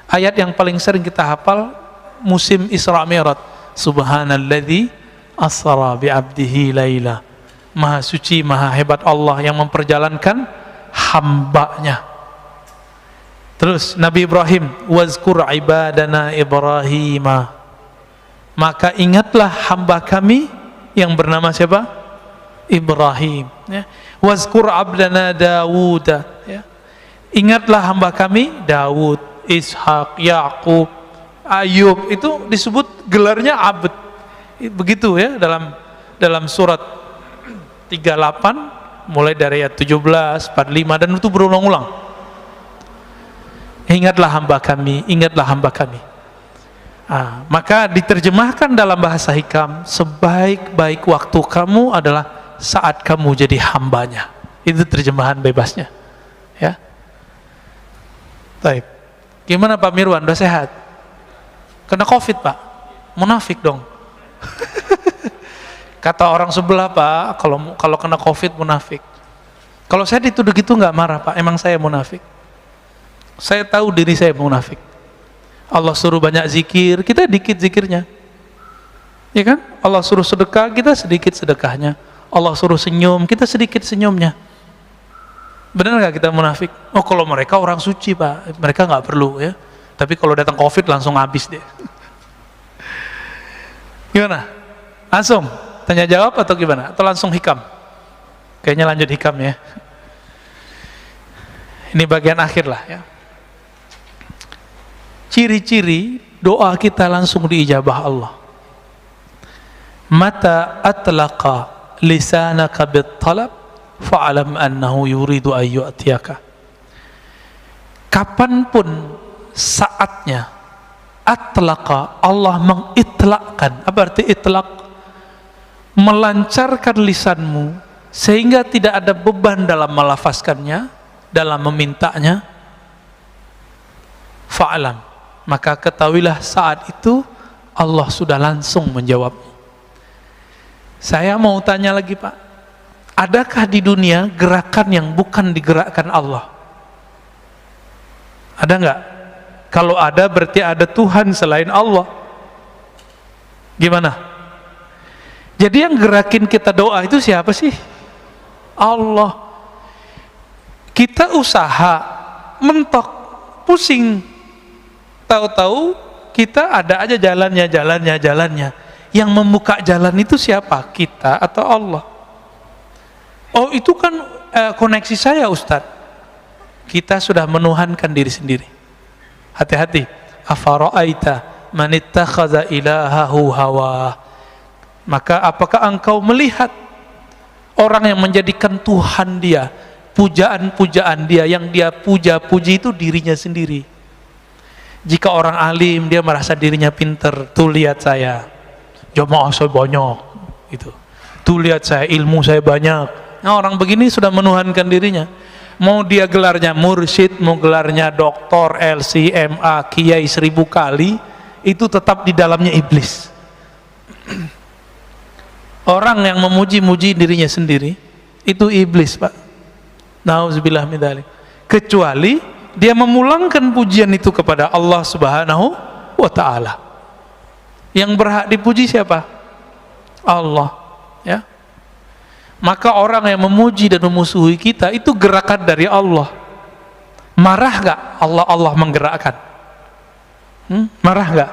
Ayat yang paling sering kita hafal musim Isra Mi'raj, subhanalladzi asra bi 'abdihi laila. Maha suci, maha hebat Allah yang memperjalankan hambanya. Terus Nabi Ibrahim, wazkur ibadana Ibrahim. Maka ingatlah hamba kami yang bernama siapa? Ibrahim ya. Wazkur abdana Dawud ya. Ingatlah hamba kami Daud, Ishak, Yakub, Ayub, itu disebut gelarnya abd. Begitu ya dalam surat 38 mulai dari ayat 17, 45 dan itu berulang-ulang. Ingatlah hamba kami, ingatlah hamba kami. Maka diterjemahkan dalam bahasa hikam, sebaik-baik waktu kamu adalah saat kamu jadi hambanya. Itu terjemahan bebasnya ya. Baik. Gimana Pak Mirwan, udah sehat? Kena COVID Pak? Munafik dong. Kata orang sebelah Pak, kalau kena COVID munafik. Kalau saya dituduh gitu nggak marah Pak, emang saya munafik. Saya tahu diri saya munafik. Allah suruh banyak zikir, kita dikit zikirnya, ya kan? Allah suruh sedekah, kita sedikit sedekahnya. Allah suruh senyum, kita sedikit senyumnya. Benar nggak kita munafik? Oh kalau mereka orang suci Pak, mereka nggak perlu ya. Tapi kalau datang COVID langsung habis deh. Gimana? Langsung tanya jawab atau gimana? Atau langsung hikam? Kayaknya lanjut hikam ya. Ini bagian akhir lah ya. Ciri-ciri doa kita langsung diijabah Allah. Mata atlaqa lisanaka bit-talab fa'alam annahu yuridu an yu'tiyaka. Kapanpun saatnya atlaqa, Allah mengitlakkan. Apa arti itlak? Melancarkan lisanmu sehingga tidak ada beban dalam melafazkannya, dalam memintanya. Fa'alam, maka ketahuilah saat itu Allah sudah langsung menjawab. Saya mau tanya lagi Pak, adakah di dunia gerakan yang bukan digerakkan Allah? Ada nggak? Kalau ada berarti ada Tuhan selain Allah. Gimana? Jadi yang gerakin kita doa itu siapa sih? Allah. Kita usaha, mentok, pusing. Tahu-tahu kita ada aja jalannya. Yang membuka jalan itu siapa? Kita atau Allah? Oh, itu kan koneksi saya, Ustadz. Kita sudah menuhankan diri sendiri. Hati-hati. Afara'aita man ittakhadha ilahahu hawa. Maka apakah engkau melihat orang yang menjadikan Tuhan dia, pujaan-pujaan dia, yang dia puja-puji itu dirinya sendiri. Jika orang alim dia merasa dirinya pinter, tuh lihat saya, jamaah saya banyak, gitu. Tuh lihat saya, ilmu saya banyak. Nah, orang begini sudah menuhankan dirinya. Mau dia gelarnya mursyid, mau gelarnya doktor, LC, MA, kiai 1000 kali, itu tetap di dalamnya iblis. Orang yang memuji-muji dirinya sendiri itu iblis, Pak. Nauzubillah min dzalik. Kecuali dia memulangkan pujian itu kepada Allah Subhanahu wa taala. Yang berhak dipuji siapa? Allah, ya. Maka orang yang memuji dan memusuhi kita itu gerakan dari Allah. Marah gak Allah menggerakkan? Marah gak?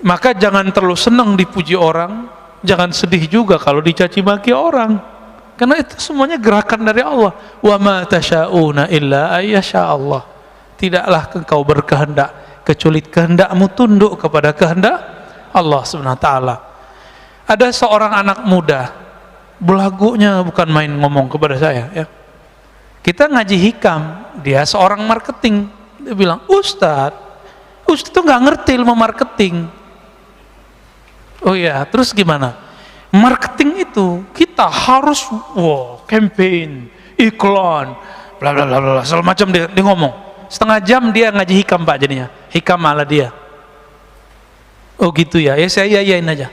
Maka jangan terlalu senang dipuji orang, jangan sedih juga kalau dicaci maki orang, karena itu semuanya gerakan dari Allah. Wa ma tasyauna illa ayyasha Allah. Tidaklah engkau berkehendak kecuali kehendakmu tunduk kepada kehendak Allah Subhanahu wa taala. Ada seorang anak muda, belagunya bukan main ngomong kepada saya, ya. Kita ngaji hikam, dia seorang marketing. Dia bilang, Ustadz tuh nggak ngerti ilmu marketing. Oh iya, terus gimana? Marketing itu kita harus campaign, iklan, bla bla bla bla, segala macam dia ngomong. Setengah jam dia ngaji hikam, Pak, jadinya. Hikam malah dia. Oh gitu ya, ya saya yain aja.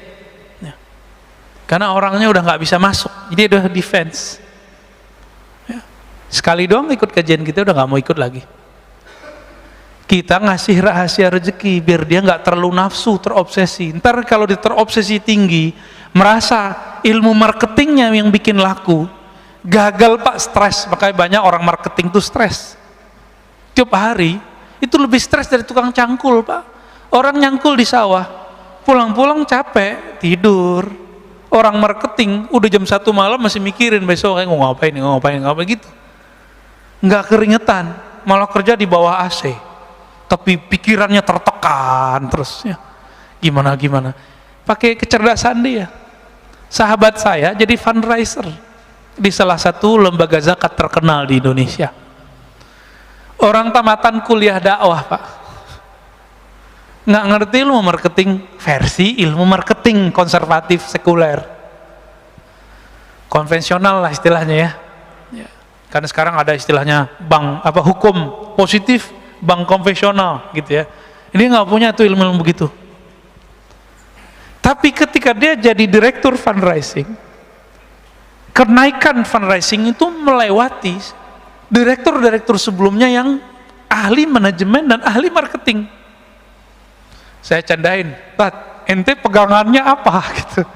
Ya. Karena orangnya udah nggak bisa masuk, jadi udah defense. Ya. Sekali doang ikut kajian kita udah nggak mau ikut lagi. Kita ngasih rahasia rezeki biar dia nggak terlalu nafsu, terobsesi. Ntar kalau dia terobsesi tinggi, merasa ilmu marketingnya yang bikin laku, gagal, Pak, stres. Makanya banyak orang marketing tuh stres. Tiap hari itu lebih stres dari tukang cangkul, Pak. Orang nyangkul di sawah, pulang-pulang capek, tidur. Orang marketing udah jam 1 malam masih mikirin besok kayak ngapain gitu. Nggak keringetan, malah kerja di bawah AC. Tapi pikirannya tertekan terus, ya. Gimana pakai kecerdasan dia. Sahabat saya jadi fundraiser di salah satu lembaga zakat terkenal di Indonesia. Orang tamatan kuliah dakwah, Pak, nggak ngerti ilmu marketing versi ilmu marketing konservatif sekuler, konvensional lah istilahnya, ya. Karena sekarang ada istilahnya hukum positif, bank konvensional gitu, ya. Ini nggak punya tuh ilmu begitu. Tapi ketika dia jadi direktur fundraising, kenaikan fundraising itu melewati direktur-direktur sebelumnya yang ahli manajemen dan ahli marketing. Saya candain, Pak, ente pegangannya apa gitu?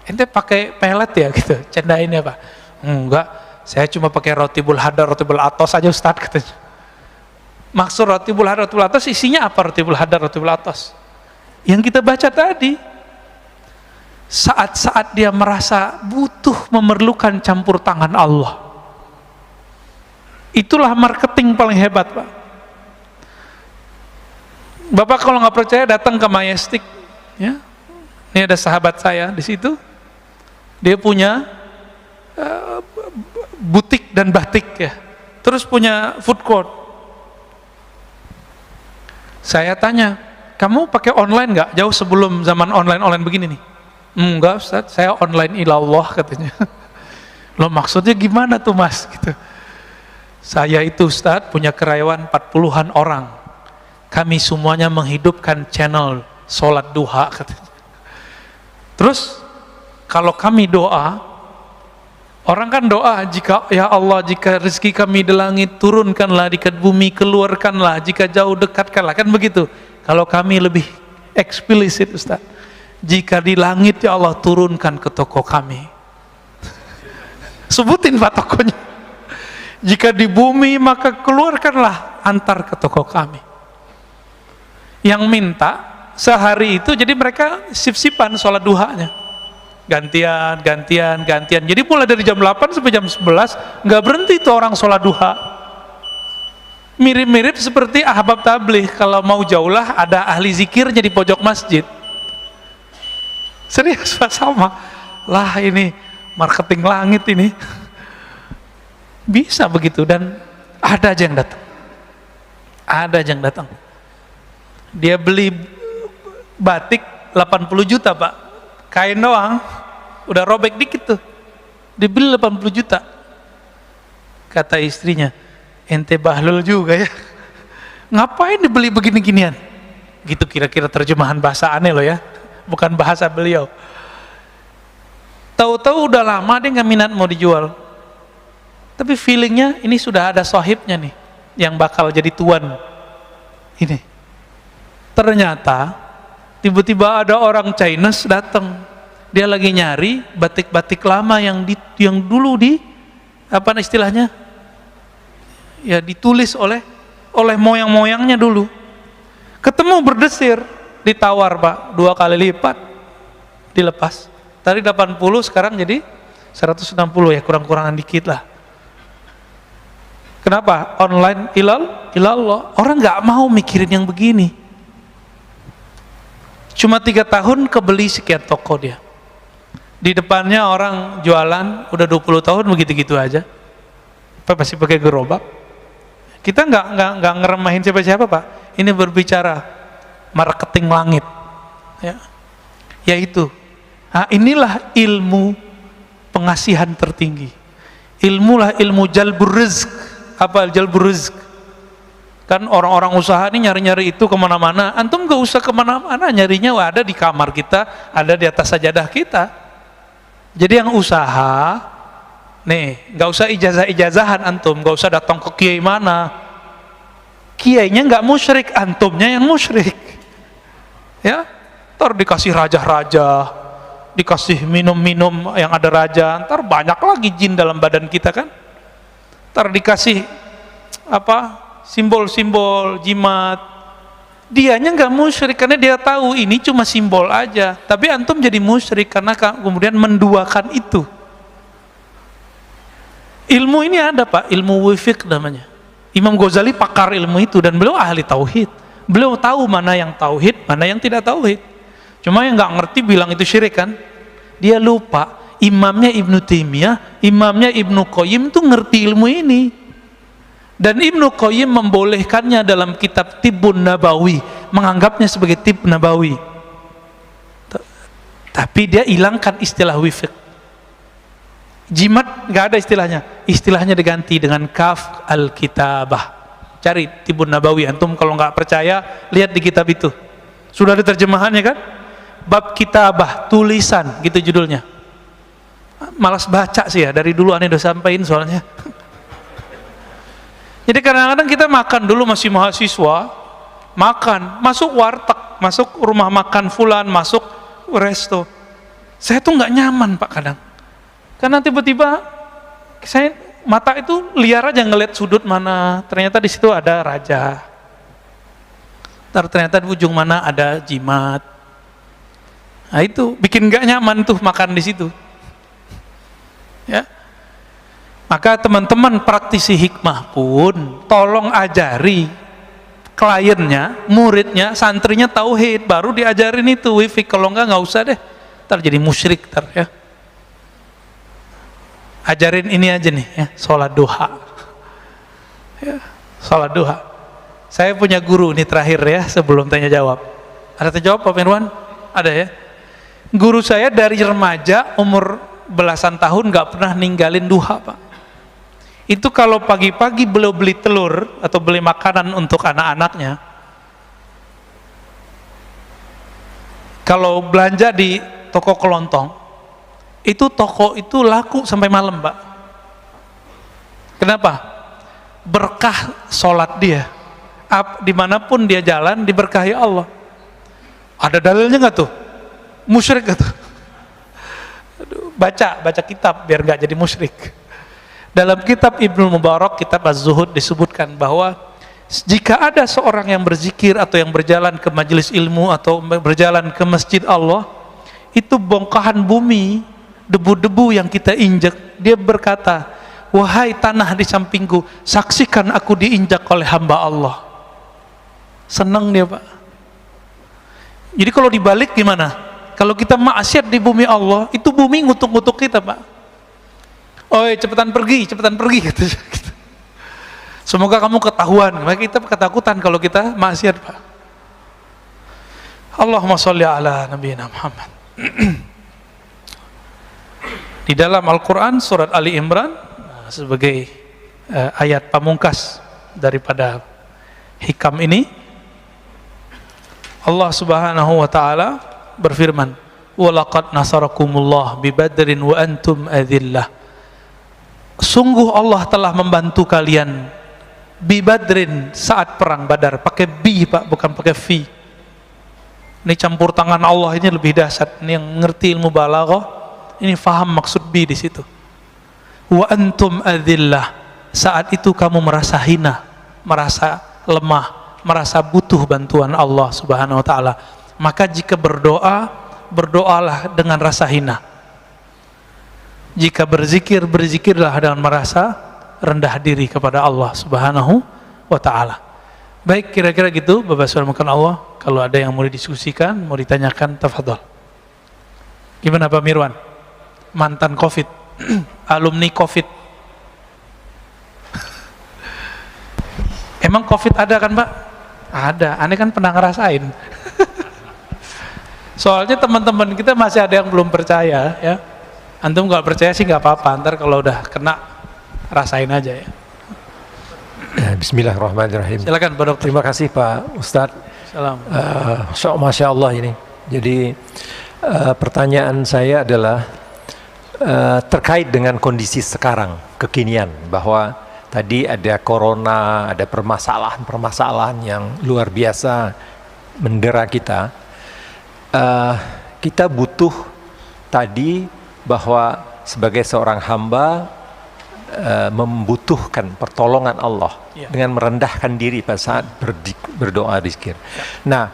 Ente pakai pelet ya gitu? Candainnya, Pak. Enggak, saya cuma pakai roti bulhadar, roti bulatos aja, Ustadz, katanya. Maksud roti bulhadar, roti bulatos isinya apa? Roti bulhadar, roti bulatos yang kita baca tadi. Saat-saat dia merasa butuh, memerlukan campur tangan Allah, itulah marketing paling hebat, Pak. Bapak kalau nggak percaya datang ke Majestic, ya. Ini ada sahabat saya di situ, dia punya butik dan batik, ya. Terus punya food court. Saya tanya, kamu pakai online nggak? Jauh sebelum zaman online begini nih. Enggak, Ustaz, saya online ilallah, katanya. Loh, maksudnya gimana tuh, Mas? Gitu. Saya itu, Ustaz, punya karyawan 40-an orang. Kami semuanya menghidupkan channel sholat duha, katanya. Terus kalau kami doa, orang kan doa, jika ya Allah, jika rezeki kami di langit, turunkanlah, di bumi keluarkanlah, jika jauh dekatkanlah, kan begitu. Kalau kami lebih eksplisit, Ustaz, jika di langit ya Allah turunkan ke toko kami. Sebutin Pak tokonya. Jika di bumi maka keluarkanlah antar ke toko kami. Yang minta sehari itu, jadi mereka sip-sipan sholat duhanya. Gantian. Jadi mulai dari jam 8 sampai jam 11 nggak berhenti tuh orang sholat duha. Mirip-mirip seperti ahbab tabligh, kalau mau jauh lah ada ahli zikirnya di pojok masjid. Serius Pak, sama lah, ini marketing langit ini. Bisa begitu, dan ada aja yang datang. Dia beli batik 80 juta Pak, kain doang udah robek dikit tuh, dibeli 80 juta. Kata istrinya, ente bahlul juga ya, ngapain dibeli begini-ginian gitu, kira-kira terjemahan bahasa aneh loh ya, bukan bahasa beliau. Tahu-tahu udah lama dia nggak minat mau dijual, tapi feelingnya ini sudah ada sahibnya nih yang bakal jadi tuan ini. Ternyata tiba-tiba ada orang Chinese datang, dia lagi nyari batik-batik lama yang dulu apa istilahnya ya, ditulis oleh moyang-moyangnya dulu. Ketemu berdesir, ditawar Pak 2 kali lipat, dilepas. Tadi 80 sekarang jadi 160 ya, kurang-kurangan dikit lah. Kenapa? Online ilallah. Orang nggak mau mikirin yang begini. Cuma 3 tahun kebeli sekian toko dia. Di depannya orang jualan udah 20 tahun begitu-gitu aja. Apa masih pakai gerobak? Kita nggak ngeremahin siapa-siapa Pak. Ini berbicara marketing langit. Ya. Yaitu, inilah ilmu pengasihan tertinggi. Ilmu jalbur rizq. Apa jalbur rizq? Kan orang-orang usaha ini nyari-nyari itu kemana-mana. Antum gak usah kemana-mana, nyarinya ada di kamar kita, ada di atas sajadah kita. Jadi yang usaha nih, gak usah ijazah-ijazahan antum, gak usah datang ke kiai mana. Kiainya gak musyrik, antumnya yang musyrik. Ya, ntar dikasih raja-raja, dikasih minum-minum yang ada raja, ntar banyak lagi jin dalam badan kita kan. Ntar dikasih apa, simbol-simbol jimat. Dianya nggak musyrik karena dia tahu ini cuma simbol aja, tapi antum jadi musyrik karena kemudian menduakan itu. Ilmu ini ada Pak, ilmu wifiq namanya. Imam Ghazali pakar ilmu itu, dan beliau ahli tauhid. Beliau tahu mana yang tauhid, mana yang tidak tauhid. Cuma yang nggak ngerti bilang itu syirik kan. Dia lupa imamnya Ibnu Taimiyah, imamnya Ibnu Qayyim itu ngerti ilmu ini. Dan Ibnu Qayyim membolehkannya dalam kitab Tibbun Nabawi, menganggapnya sebagai tib nabawi. Tapi dia hilangkan istilah wifiq. Jimat nggak ada istilahnya. Istilahnya diganti dengan kaf al-kitabah. Cari Tibbun Nabawi, antum kalau nggak percaya lihat di kitab itu. Sudah ada terjemahannya kan? Bab kitabah, tulisan, gitu judulnya. Malas baca sih ya, dari dulu aneh udah sampein soalnya. Jadi kadang-kadang kita makan dulu masih mahasiswa, makan, masuk warteg, masuk rumah makan fulan, masuk resto. Saya tuh nggak nyaman Pak kadang. Karena tiba-tiba saya mata itu liar aja ngeliat sudut mana, ternyata di situ ada raja. Ternyata di ujung mana ada jimat. Nah itu bikin nggak nyaman tuh makan di situ. Ya. Maka teman-teman praktisi hikmah pun tolong ajari kliennya, muridnya, santrinya tauhid, baru diajarin itu wifiq. Kalau enggak usah deh, ntar jadi musyrik ntar ya. Ajarin ini aja nih ya, sholat duha ya, sholat duha. Saya punya guru ini terakhir ya, sebelum tanya jawab. Ada tanya jawab Pak Mirwan? Ada ya. Guru saya dari remaja umur belasan tahun gak pernah ninggalin duha Pak. Itu kalau pagi-pagi beliau beli telur atau beli makanan untuk anak-anaknya, kalau belanja di toko kelontong, itu toko itu laku sampai malam Pak. Kenapa? Berkah sholat dia. Dimanapun dia jalan diberkahi Allah. Ada dalilnya nggak tuh? Musyrik nggak tuh? Baca kitab biar nggak jadi musyrik. Dalam kitab Ibnu Mubarak, kitab Az-Zuhud, disebutkan bahwa jika ada seorang yang berzikir atau yang berjalan ke majelis ilmu atau berjalan ke masjid Allah, itu bongkahan bumi, debu-debu yang kita injak, dia berkata, wahai tanah di sampingku, saksikan aku diinjak oleh hamba Allah. Senang dia, Pak. Jadi kalau dibalik gimana? Kalau kita maksiat di bumi Allah, itu bumi ngutuk-ngutuk kita, Pak. Oi, cepetan pergi gitu. Semoga kamu ketahuan. Maka kita ketakutan kalau kita maksiat, Pak. Allahumma sholli ala nabiyina Muhammad. Di dalam Al-Quran surat Ali Imran, sebagai ayat pamungkas daripada hikam ini, Allah Subhanahu wa ta'ala berfirman, walaqad nasarakumullah bi badrin wa antum adillah. Sungguh Allah telah membantu kalian bi badrin, saat perang Badar. Pakai bi, Pak, bukan pakai fi. Ini campur tangan Allah ini lebih dahsyat. Ini yang ngerti ilmu balaghah, ini faham maksud bi di situ. Wa antum adillah, saat itu kamu merasa hina, merasa lemah, merasa butuh bantuan Allah Subhanahu wa ta'ala. Maka jika berdoa, berdoalah dengan rasa hina. Jika berzikir, berzikirlah dengan merasa rendah diri kepada Allah Subhanahu wa ta'ala. Baik, kira-kira gitu Bapak Saudara makan Allah. Kalau ada yang mau didiskusikan, mau ditanyakan, tafadhol. Gimana Pak Mirwan? Mantan Covid, alumni Covid. Emang Covid ada kan, Pak? Ada, aneh kan pernah ngerasain. Soalnya teman-teman kita masih ada yang belum percaya, ya. Antum nggak percaya sih nggak apa-apa, ntar kalau udah kena rasain aja ya. Bismillahirrahmanirrahim. Silakan Pak Dokter. Terima kasih Pak Ustadz. Salam. Masya Allah ini. Jadi pertanyaan saya adalah terkait dengan kondisi sekarang, kekinian, bahwa tadi ada corona, ada permasalahan-permasalahan yang luar biasa mendera kita. Kita butuh tadi bahwa sebagai seorang hamba membutuhkan pertolongan Allah dengan merendahkan diri pada saat berdoa zikir. Nah,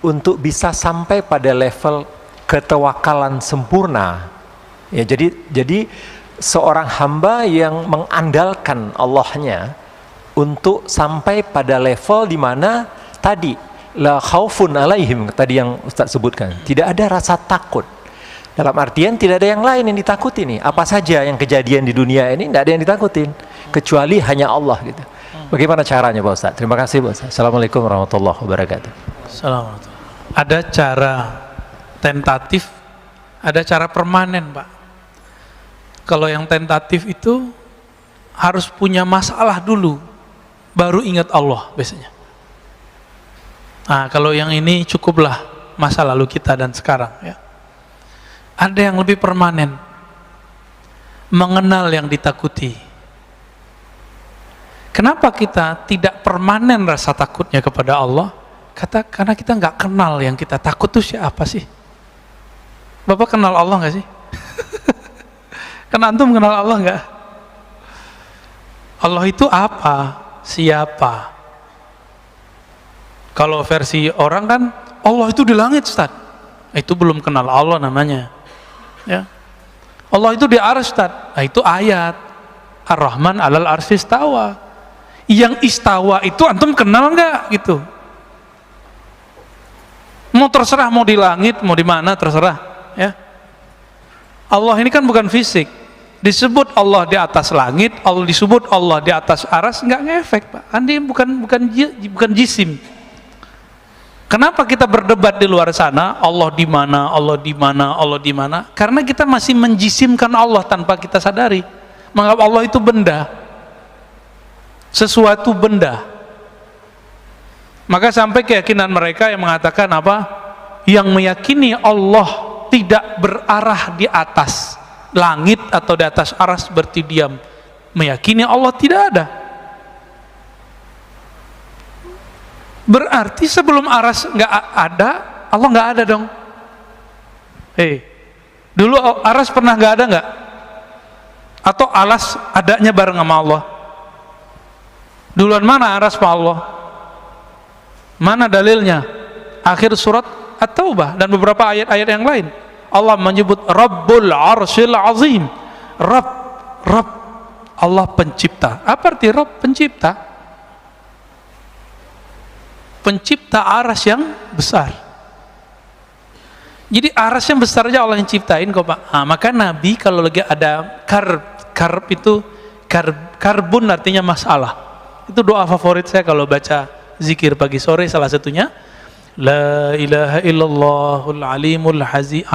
untuk bisa sampai pada level ketawakalan sempurna, ya jadi seorang hamba yang mengandalkan Allahnya untuk sampai pada level di mana tadi la khaufun alaihim, tadi yang Ustaz sebutkan, tidak ada rasa takut. Dalam artian tidak ada yang lain yang ditakuti nih. Apa saja yang kejadian di dunia ini tidak ada yang ditakutin kecuali hanya Allah gitu. Bagaimana caranya Pak Ustaz? Terima kasih Pak Ustaz. Assalamualaikum warahmatullahi wabarakatuh. Assalamualaikum. Ada cara tentatif, ada cara permanen, Pak. Kalau yang tentatif itu harus punya masalah dulu, baru ingat Allah biasanya. Nah, kalau yang ini cukuplah masa lalu kita dan sekarang, ya. Ada yang lebih permanen, mengenal yang ditakuti. Kenapa kita tidak permanen rasa takutnya kepada Allah? Karena kita nggak kenal yang kita takut itu siapa sih? Bapak kenal Allah nggak sih? Kan antum kenal Allah nggak? Allah itu apa? Siapa? Kalau versi orang kan Allah itu di langit, Ustaz. Itu belum kenal Allah namanya. Ya. Allah itu di arsy, Ustaz. Nah, itu ayat Ar-Rahman 'alal arsy istawa. Yang istawa itu antum kenal nggak gitu? Mau terserah, mau di langit, mau di mana terserah, ya. Allah ini kan bukan fisik. Disebut Allah di atas langit, Allah disebut Allah di atas arsy, nggak ngefek, Pak. Andi bukan jisim. Kenapa kita berdebat di luar sana, Allah di mana, Allah di mana, Allah di mana? Karena kita masih menjisimkan Allah tanpa kita sadari. Menganggap Allah itu benda, sesuatu benda. Maka sampai keyakinan mereka yang mengatakan apa? Yang meyakini Allah tidak berarah di atas langit atau di atas arsy berarti diam. Meyakini Allah tidak ada. Berarti sebelum arsy nggak ada, Allah nggak ada dong. Dulu arsy pernah nggak ada nggak? Atau alas adanya bareng sama Allah? Duluan mana aras sama Allah? Mana dalilnya? Akhir surat At-Taubah dan beberapa ayat-ayat yang lain Allah menyebut Rabbul Arsyil Azim. Rabb Allah pencipta. Apa arti Rabb? Pencipta. Pencipta aras yang besar. Jadi aras yang besar aja Allah yang ciptain kok Pak. Maka Nabi kalau lagi ada karb itu karbun artinya masalah. Itu doa favorit saya kalau baca zikir pagi sore, salah satunya La ilaha illallahul alimul azim,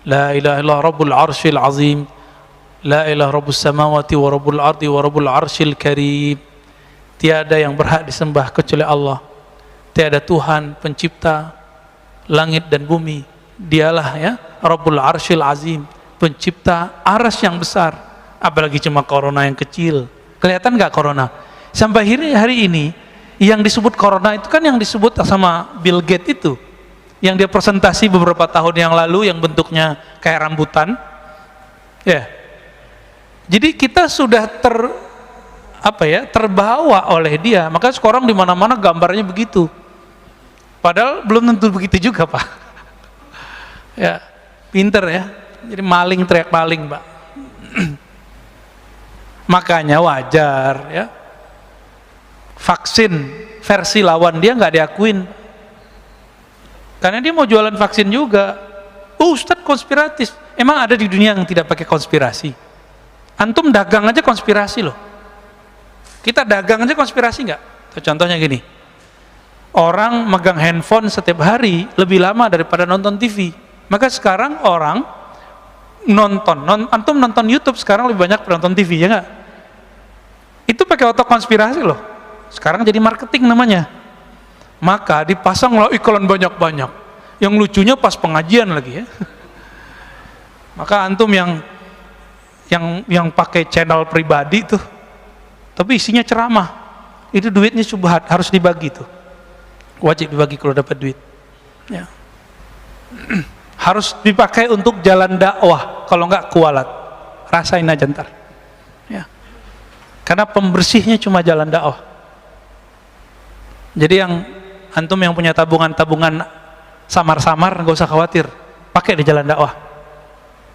la ilaha illallah rabbul arsyil azim, la ilaha rabbus samawati wa rabbul ardi wa rabbul arsyil karim. Tiada yang berhak disembah kecuali Allah, tiada Tuhan pencipta langit dan bumi, dialah ya rabbul arsyil azim, pencipta aras yang besar. Apalagi cuma corona yang kecil, kelihatan nggak corona? Sampai hari ini yang disebut corona itu kan yang disebut sama Bill Gates itu, yang dia presentasi beberapa tahun yang lalu yang bentuknya kayak rambutan ya. Jadi kita sudah terbawa oleh dia, maka sekarang di mana-mana gambarnya begitu, padahal belum tentu begitu juga Pak. Ya pinter ya, jadi maling teriak maling Pak. Makanya wajar ya vaksin versi lawan dia nggak diakuin, karena dia mau jualan vaksin juga. Ustadz konspiratif. Emang ada di dunia yang tidak pakai konspirasi? Antum dagang aja konspirasi loh. Kita dagang aja konspirasi nggak? Contohnya gini, orang megang handphone setiap hari lebih lama daripada nonton TV. Maka sekarang orang antum nonton YouTube sekarang lebih banyak nonton TV, ya nggak? Itu pakai otak konspirasi loh. Sekarang jadi marketing namanya. Maka dipasanglah iklan banyak-banyak. Yang lucunya pas pengajian lagi ya. Maka antum yang pakai channel pribadi tuh, tapi isinya ceramah, itu duitnya syubhat, harus dibagi tuh. Wajib dibagi kalau dapat duit. Ya. Harus dipakai untuk jalan dakwah, kalau enggak kualat. Rasain aja ntar. Ya. Karena pembersihnya cuma jalan dakwah. Jadi yang antum yang punya tabungan samar-samar nggak usah khawatir, pakai di jalan dakwah.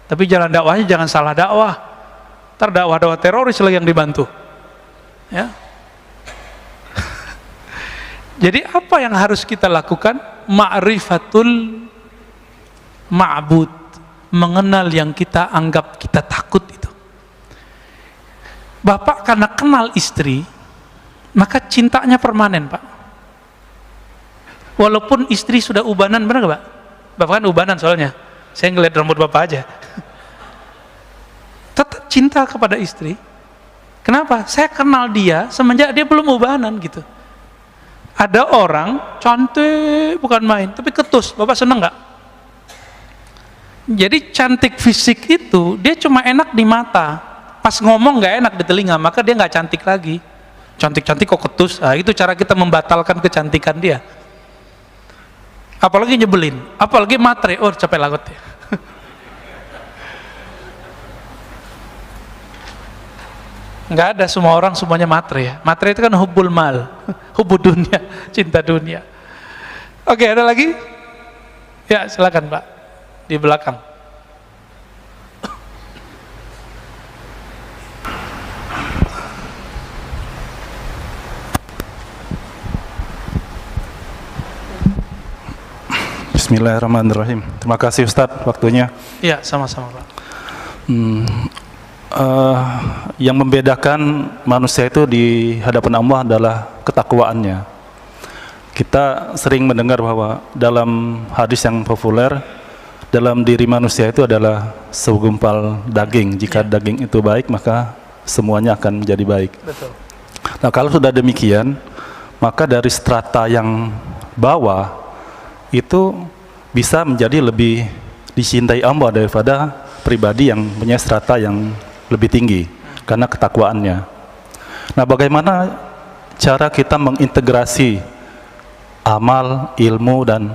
Tapi jalan dakwahnya jangan salah dakwah. Ntar dakwah teroris lagi yang dibantu. Ya. Jadi apa yang harus kita lakukan? Ma'rifatul ma'bud, mengenal yang kita anggap kita takut itu. Bapak karena kenal istri, maka cintanya permanen Pak. Walaupun istri sudah ubanan, benar gak Pak? Bapak kan ubanan soalnya, saya ngeliat rambut Bapak aja. Tetap cinta kepada istri. Kenapa? Saya kenal dia semenjak dia belum ubanan gitu. Ada orang cantik bukan main, tapi ketus. Bapak seneng gak? Jadi cantik fisik itu dia cuma enak di mata, pas ngomong gak enak di telinga, maka dia gak cantik lagi. Cantik-cantik kok ketus. Nah, itu cara kita membatalkan kecantikan dia. Apalagi nyebelin, apalagi matre, oh capek lagut ya. Nggak ada semua orang semuanya matre ya. Matre itu kan hubbul mal, hubbul dunia, cinta dunia. Oke, ada lagi? Ya silakan Pak, di belakang. Bismillahirrahmanirrahim. Terima kasih Ustadz waktunya. Iya, sama-sama Pak. Yang membedakan manusia itu di hadapan Allah adalah ketakwaannya. Kita sering mendengar bahwa dalam hadis yang populer, dalam diri manusia itu adalah segumpal daging. Jika daging itu baik, maka semuanya akan menjadi baik. Betul. Nah, kalau sudah demikian, maka dari strata yang bawah itu bisa menjadi lebih dicintai Allah daripada pribadi yang punya strata yang lebih tinggi karena ketakwaannya. Nah, bagaimana cara kita mengintegrasi amal, ilmu dan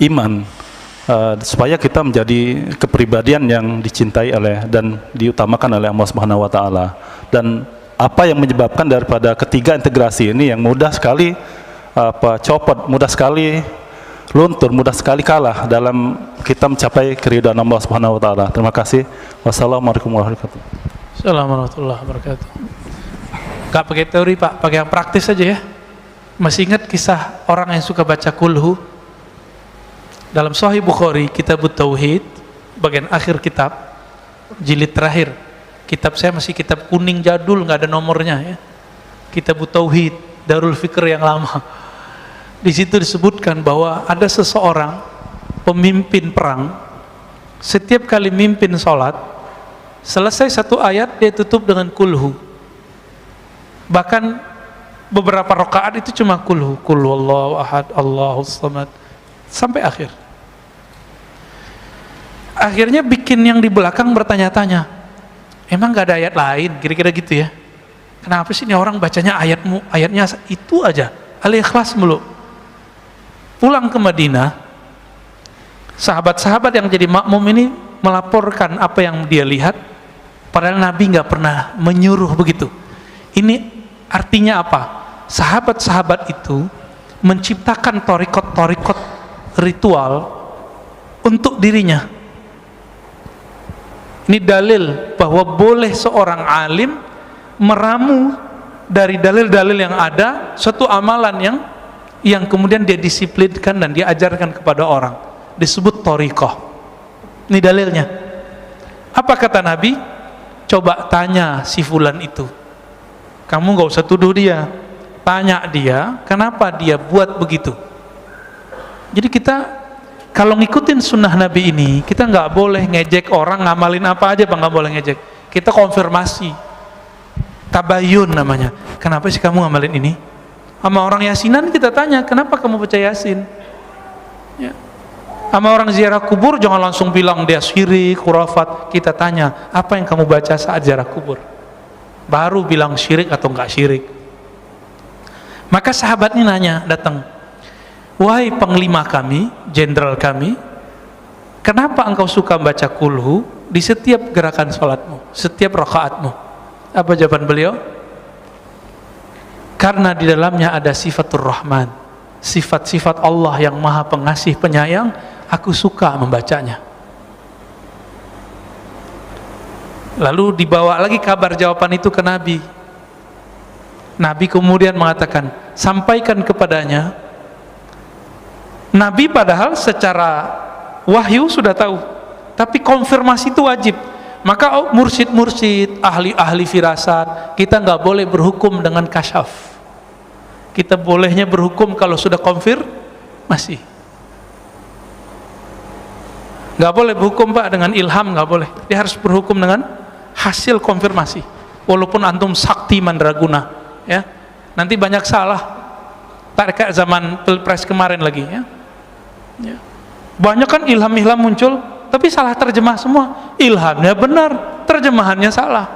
iman supaya kita menjadi kepribadian yang dicintai oleh dan diutamakan oleh Allah Subhanahu wa taala. Dan apa yang menyebabkan daripada ketiga integrasi ini yang mudah sekali copot, mudah sekali luntur, mudah sekali kalah dalam kita mencapai keridhaan Allah Subhanahu wa taala. Terima kasih. Wassalamualaikum warahmatullahi wabarakatuh. Assalamualaikum warahmatullahi wabarakatuh. Gak pakai teori Pak, pakai yang praktis aja ya. Masih ingat kisah orang yang suka baca kulhu? Dalam Sahih Bukhari, Kitab Tauhid, bagian akhir kitab, jilid terakhir. Kitab saya masih kitab kuning jadul, nggak ada nomornya ya. Kitab Tauhid, Darul Fikr yang lama. Di situ disebutkan bahwa ada seseorang pemimpin perang, setiap kali mimpin sholat, selesai satu ayat dia tutup dengan kulhu. Bahkan beberapa rakaat itu cuma kulhu, kul wallahu ahad, Allahus samad, sampai akhir. Akhirnya bikin yang di belakang bertanya-tanya, emang gak ada ayat lain? Kira-kira gitu ya. Kenapa sih ini orang bacanya ayatnya itu aja, Al-Ikhlas mulu. Pulang ke Madinah, sahabat-sahabat yang jadi makmum ini melaporkan apa yang dia lihat, padahal Nabi gak pernah menyuruh begitu. Ini artinya apa? Sahabat-sahabat itu menciptakan torikot-torikot ritual untuk dirinya. Ini dalil bahwa boleh seorang alim meramu dari dalil-dalil yang ada suatu amalan yang kemudian dia disiplinkan dan dia ajarkan kepada orang, disebut thariqah. Ini dalilnya. Apa kata Nabi? Coba tanya si fulan itu, kamu gak usah tuduh dia, tanya dia kenapa dia buat begitu. Jadi kita kalau ngikutin sunnah Nabi ini, kita nggak boleh ngejek orang ngamalin apa aja, Bang, nggak boleh ngejek. Kita konfirmasi, tabayun namanya. Kenapa sih kamu ngamalin ini? Sama orang yasinan kita tanya, kenapa kamu baca yasin? Ya. Sama orang ziarah kubur jangan langsung bilang dia syirik, khurafat. Kita tanya, apa yang kamu baca saat ziarah kubur? Baru bilang syirik atau nggak syirik. Maka sahabat ini nanya, datang, wahai panglima kami, jenderal kami, kenapa engkau suka membaca kulhu di setiap gerakan sholatmu, setiap rakaatmu? Apa jawaban beliau? Karena di dalamnya ada sifatur rahman, sifat-sifat Allah yang maha pengasih penyayang, aku suka membacanya. Lalu dibawa lagi kabar jawaban itu ke Nabi. Nabi kemudian mengatakan, sampaikan kepadanya. Nabi padahal secara wahyu sudah tahu, tapi konfirmasi itu wajib. Maka mursyid-mursyid, ahli-ahli firasat, kita nggak boleh berhukum dengan kasyaf. Kita bolehnya berhukum kalau sudah konfirmasi. Nggak boleh berhukum Pak dengan ilham, nggak boleh. Dia harus berhukum dengan hasil konfirmasi. Walaupun antum sakti mandraguna, ya, nanti banyak salah. Tak kayak zaman pilpres kemarin lagi, ya. Ya. Banyak kan ilham-ilham muncul, tapi salah terjemah semua. Ilhamnya benar, terjemahannya salah.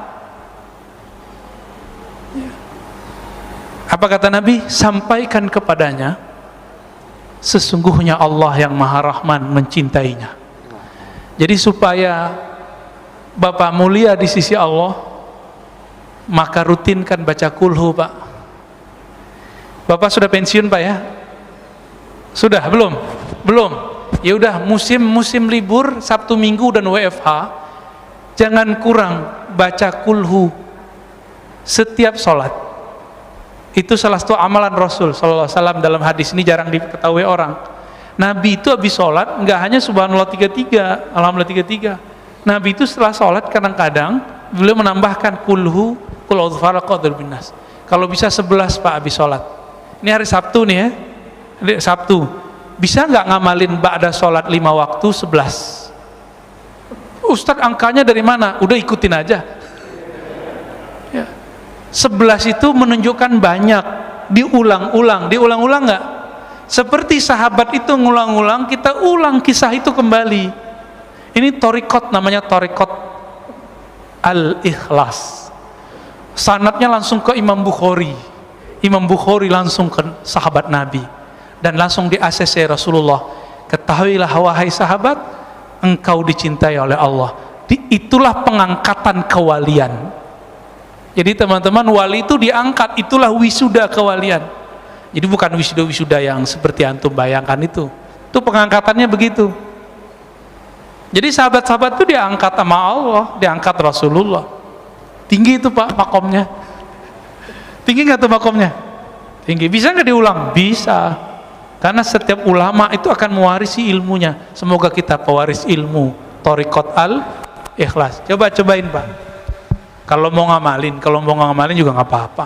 Ya. Apa kata Nabi? Sampaikan kepadanya, sesungguhnya Allah yang Maha Rahman mencintainya. Jadi supaya Bapak mulia di sisi Allah, maka rutinkan baca kulhu, Pak. Bapak sudah pensiun, Pak, ya? Sudah belum? Belum. Ya udah, musim libur Sabtu Minggu dan WFH, jangan kurang baca kulhu setiap sholat. Itu salah satu amalan Rasul sallallahu alaihi wasallam. Dalam hadis ini jarang diketahui orang. Nabi itu habis sholat nggak hanya subhanallah 33, alhamdulillah 33. Nabi itu setelah sholat kadang-kadang beliau menambahkan kulhu, kul a'udzu birabbil nas. Kalau bisa 11 Pak habis sholat. Ini hari Sabtu nih ya. Hari Sabtu. Bisa nggak ngamalin ba'da sholat 5 waktu 11? Ustadz angkanya dari mana? Udah ikutin aja. Ya. 11 itu menunjukkan banyak, diulang-ulang nggak? Seperti sahabat itu ngulang-ulang, kita ulang kisah itu kembali. Ini torikot, namanya torikot Al-Ikhlas. Sanadnya langsung ke Imam Bukhari. Imam Bukhari langsung ke sahabat Nabi dan langsung di ACC Rasulullah. Ketahuilah wahai sahabat, engkau dicintai oleh Allah. Itulah pengangkatan kewalian. Jadi teman-teman, wali itu diangkat, itulah wisuda kewalian. Jadi bukan wisuda-wisuda yang seperti antum bayangkan itu pengangkatannya begitu. Jadi sahabat-sahabat itu diangkat sama Allah, diangkat Rasulullah. Tinggi itu Pak makomnya. Tinggi nggak tuh makomnya? Tinggi. Bisa nggak diulang? Bisa. Karena setiap ulama itu akan mewarisi ilmunya. Semoga kita pewaris ilmu Thariqat al-Ikhlas. Cobain Pak. Kalau mau ngamalin juga nggak apa-apa.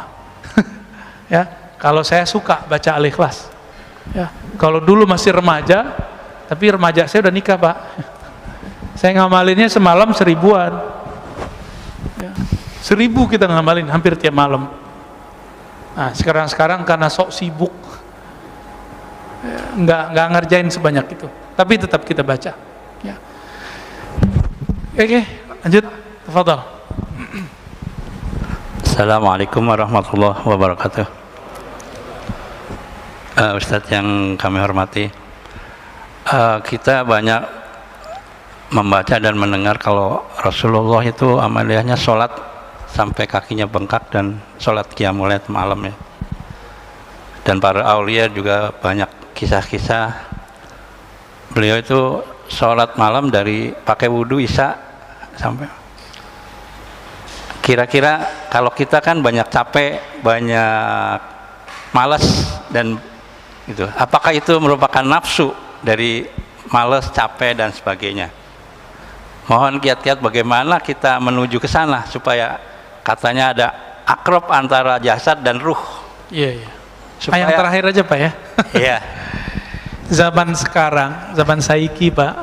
Ya, kalau saya suka baca al-Ikhlas. Ya, kalau dulu masih remaja, tapi remaja saya udah nikah Pak. Saya ngamalinnya semalam 1000-an. Ya, 1000 kita ngamalin hampir tiap malam. Nah, sekarang karena sok sibuk, nggak ngerjain sebanyak itu. Tapi tetap kita baca. Ya. Oke, lanjut. Tafadhal. Assalamualaikum warahmatullahi wabarakatuh. Ustadz yang kami hormati, kita banyak membaca dan mendengar kalau Rasulullah itu amaliyahnya sholat sampai kakinya bengkak dan sholat qiyamul lail malam ya. Dan para aulia juga banyak kisah-kisah beliau itu sholat malam dari pakai wudhu isya sampai. Kira-kira kalau kita kan banyak capek, banyak malas dan itu, apakah itu merupakan nafsu dari malas, capek dan sebagainya? Mohon kiat-kiat bagaimana kita menuju ke sana supaya katanya ada akrab antara jasad dan ruh. Iya. Supaya, yang terakhir aja Pak ya. Iya. Zaman sekarang, zaman saiki Pak,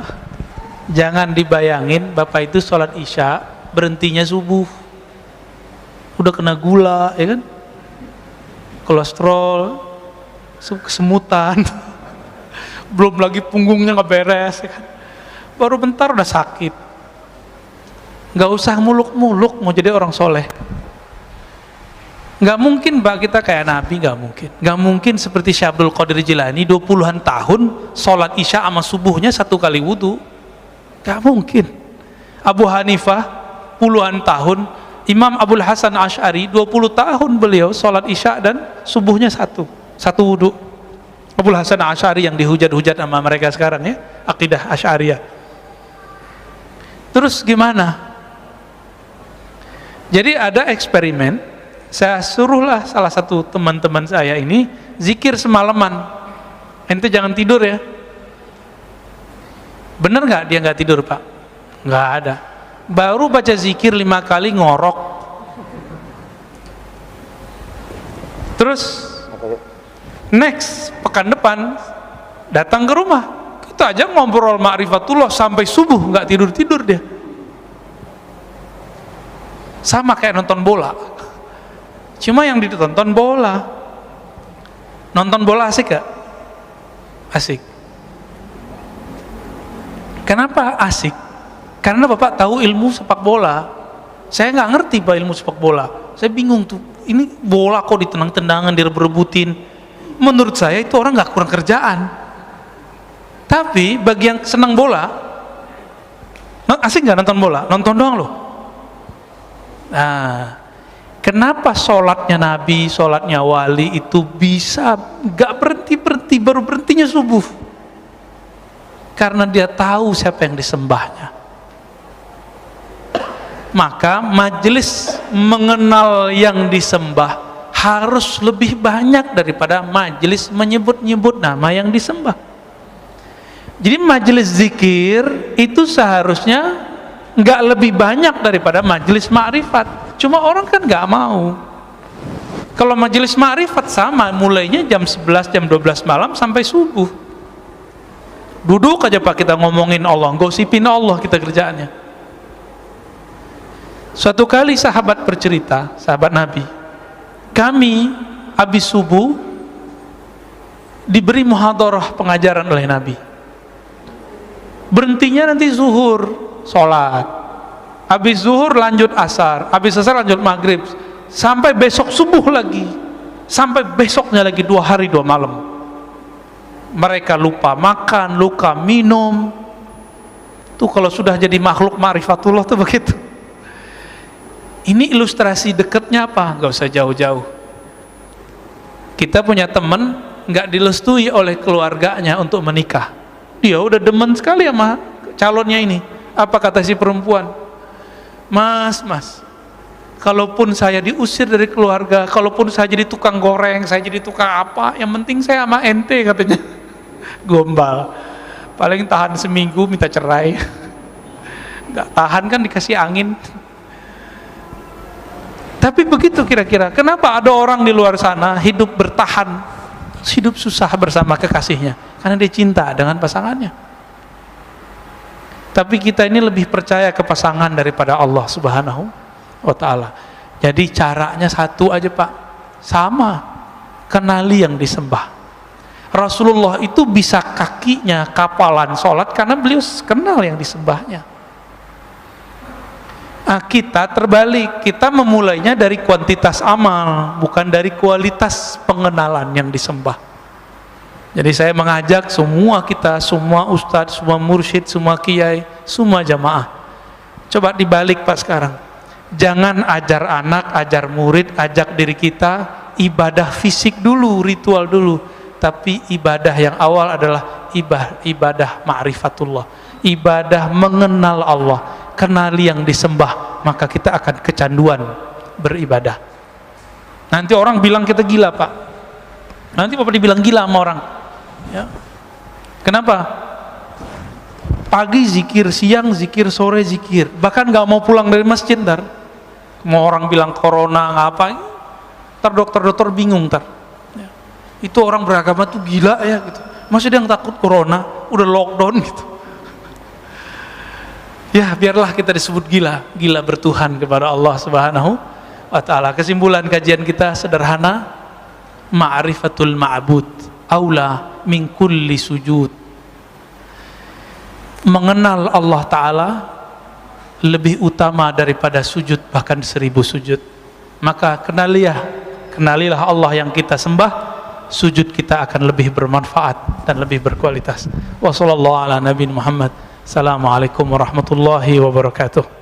jangan dibayangin Bapak itu sholat isya berhentinya subuh. Udah kena gula, ya kan? Kolesterol, kesemutan, belum lagi punggungnya nggak beres, ya kan? Baru bentar udah sakit. Nggak usah muluk-muluk mau jadi orang soleh. Nggak mungkin Pak kita kayak Nabi, nggak mungkin. Nggak mungkin seperti Syekh Abdul Qadir Jilani 20-an tahun sholat isya sama subuhnya 1 kali wudhu. Nggak mungkin. Abu Hanifah puluhan tahun, Imam Abul Hasan Asy'ari 20 tahun beliau sholat isya dan subuhnya satu wudhu. Abul Hasan Asy'ari yang dihujat-hujat sama mereka sekarang ya, akidah Asy'ariyah. Terus gimana? Jadi ada eksperimen, saya suruhlah salah satu teman-teman saya ini zikir semalaman. Ente jangan tidur ya. Bener nggak dia nggak tidur Pak? Nggak ada. Baru baca zikir 5 kali ngorok. Terus next pekan depan datang ke rumah, kita aja ngobrol ma'rifatullah sampai subuh nggak tidur dia. Sama kayak nonton bola, cuma yang ditonton bola. Nonton bola asik gak? Asik. Kenapa asik? Karena Bapak tahu ilmu sepak bola. Saya nggak ngerti Pak ilmu sepak bola. Saya bingung tuh, ini bola kok ditendang-tendangan, direbut-rebutin. Menurut saya itu orang nggak kurang kerjaan. Tapi bagi yang senang bola, asik nggak nonton bola? Nonton doang loh. Nah, kenapa sholatnya Nabi, sholatnya wali itu bisa nggak berhenti, baru berhentinya subuh? Karena dia tahu siapa yang disembahnya. Maka majelis mengenal yang disembah harus lebih banyak daripada majelis menyebut-nyebut nama yang disembah. Jadi majelis zikir itu seharusnya nggak lebih banyak daripada majelis ma'rifat. Cuma orang kan nggak mau. Kalau majelis ma'rifat sama, mulainya jam 11, jam 12 malam sampai subuh. Duduk aja Pak kita ngomongin Allah, gosipin Allah kita kerjaannya. Suatu kali sahabat bercerita, sahabat Nabi, kami habis subuh diberi muhadarah pengajaran oleh Nabi. Berhentinya nanti zuhur, sholat. Habis zuhur lanjut asar, habis asar lanjut maghrib, sampai besok subuh lagi, sampai besoknya lagi 2 hari 2 malam. Mereka lupa makan, lupa minum. Tuh kalau sudah jadi makhluk ma'rifatullah tuh begitu. Ini ilustrasi dekatnya apa? Gak usah jauh-jauh. Kita punya teman nggak dilestui oleh keluarganya untuk menikah. Dia udah demen sekali sama calonnya ini. Apa kata si perempuan? Mas, kalaupun saya diusir dari keluarga, kalaupun saya jadi tukang goreng, saya jadi tukang apa, yang penting saya sama ente, katanya. Gombal. Paling tahan seminggu minta cerai. Nggak tahan kan dikasih angin. Tapi begitu kira-kira. Kenapa ada orang di luar sana hidup bertahan, hidup susah bersama kekasihnya? Karena dia cinta dengan pasangannya. Tapi kita ini lebih percaya ke pasangan daripada Allah Subhanahu wa ta'ala. Jadi caranya satu aja Pak, sama, kenali yang disembah. Rasulullah itu bisa kakinya kapalan sholat karena beliau kenal yang disembahnya. Kita terbalik, kita memulainya dari kuantitas amal, bukan dari kualitas pengenalan yang disembah. Jadi saya mengajak semua kita, semua ustadz, semua mursyid, semua kiai, semua jamaah, coba dibalik Pak sekarang. Jangan ajar anak, ajar murid, ajak diri kita ibadah fisik dulu, ritual dulu. Tapi ibadah yang awal adalah ibadah ma'rifatullah, ibadah mengenal Allah, kenali yang disembah, maka kita akan kecanduan beribadah. Nanti orang bilang kita gila Pak, nanti Bapak dibilang gila sama orang ya. Kenapa? Pagi zikir, siang zikir, sore zikir, bahkan gak mau pulang dari masjid ntar. Mau orang bilang corona ngapa, ntar dokter-dokter bingung ntar ya. Itu orang beragama tuh gila ya gitu, masih ada yang takut corona, udah lockdown gitu. Ya biarlah kita disebut gila, gila bertuhan kepada Allah Subhanahu wa ta'ala. Kesimpulan kajian kita sederhana, ma'rifatul ma'bud aula min kulli sujud. Mengenal Allah Ta'ala lebih utama daripada sujud, bahkan 1000 sujud. Maka kenalilah Allah yang kita sembah, sujud kita akan lebih bermanfaat dan lebih berkualitas. Wa sallallahu ala nabiyina Muhammad. Assalamualaikum warahmatullahi wabarakatuh.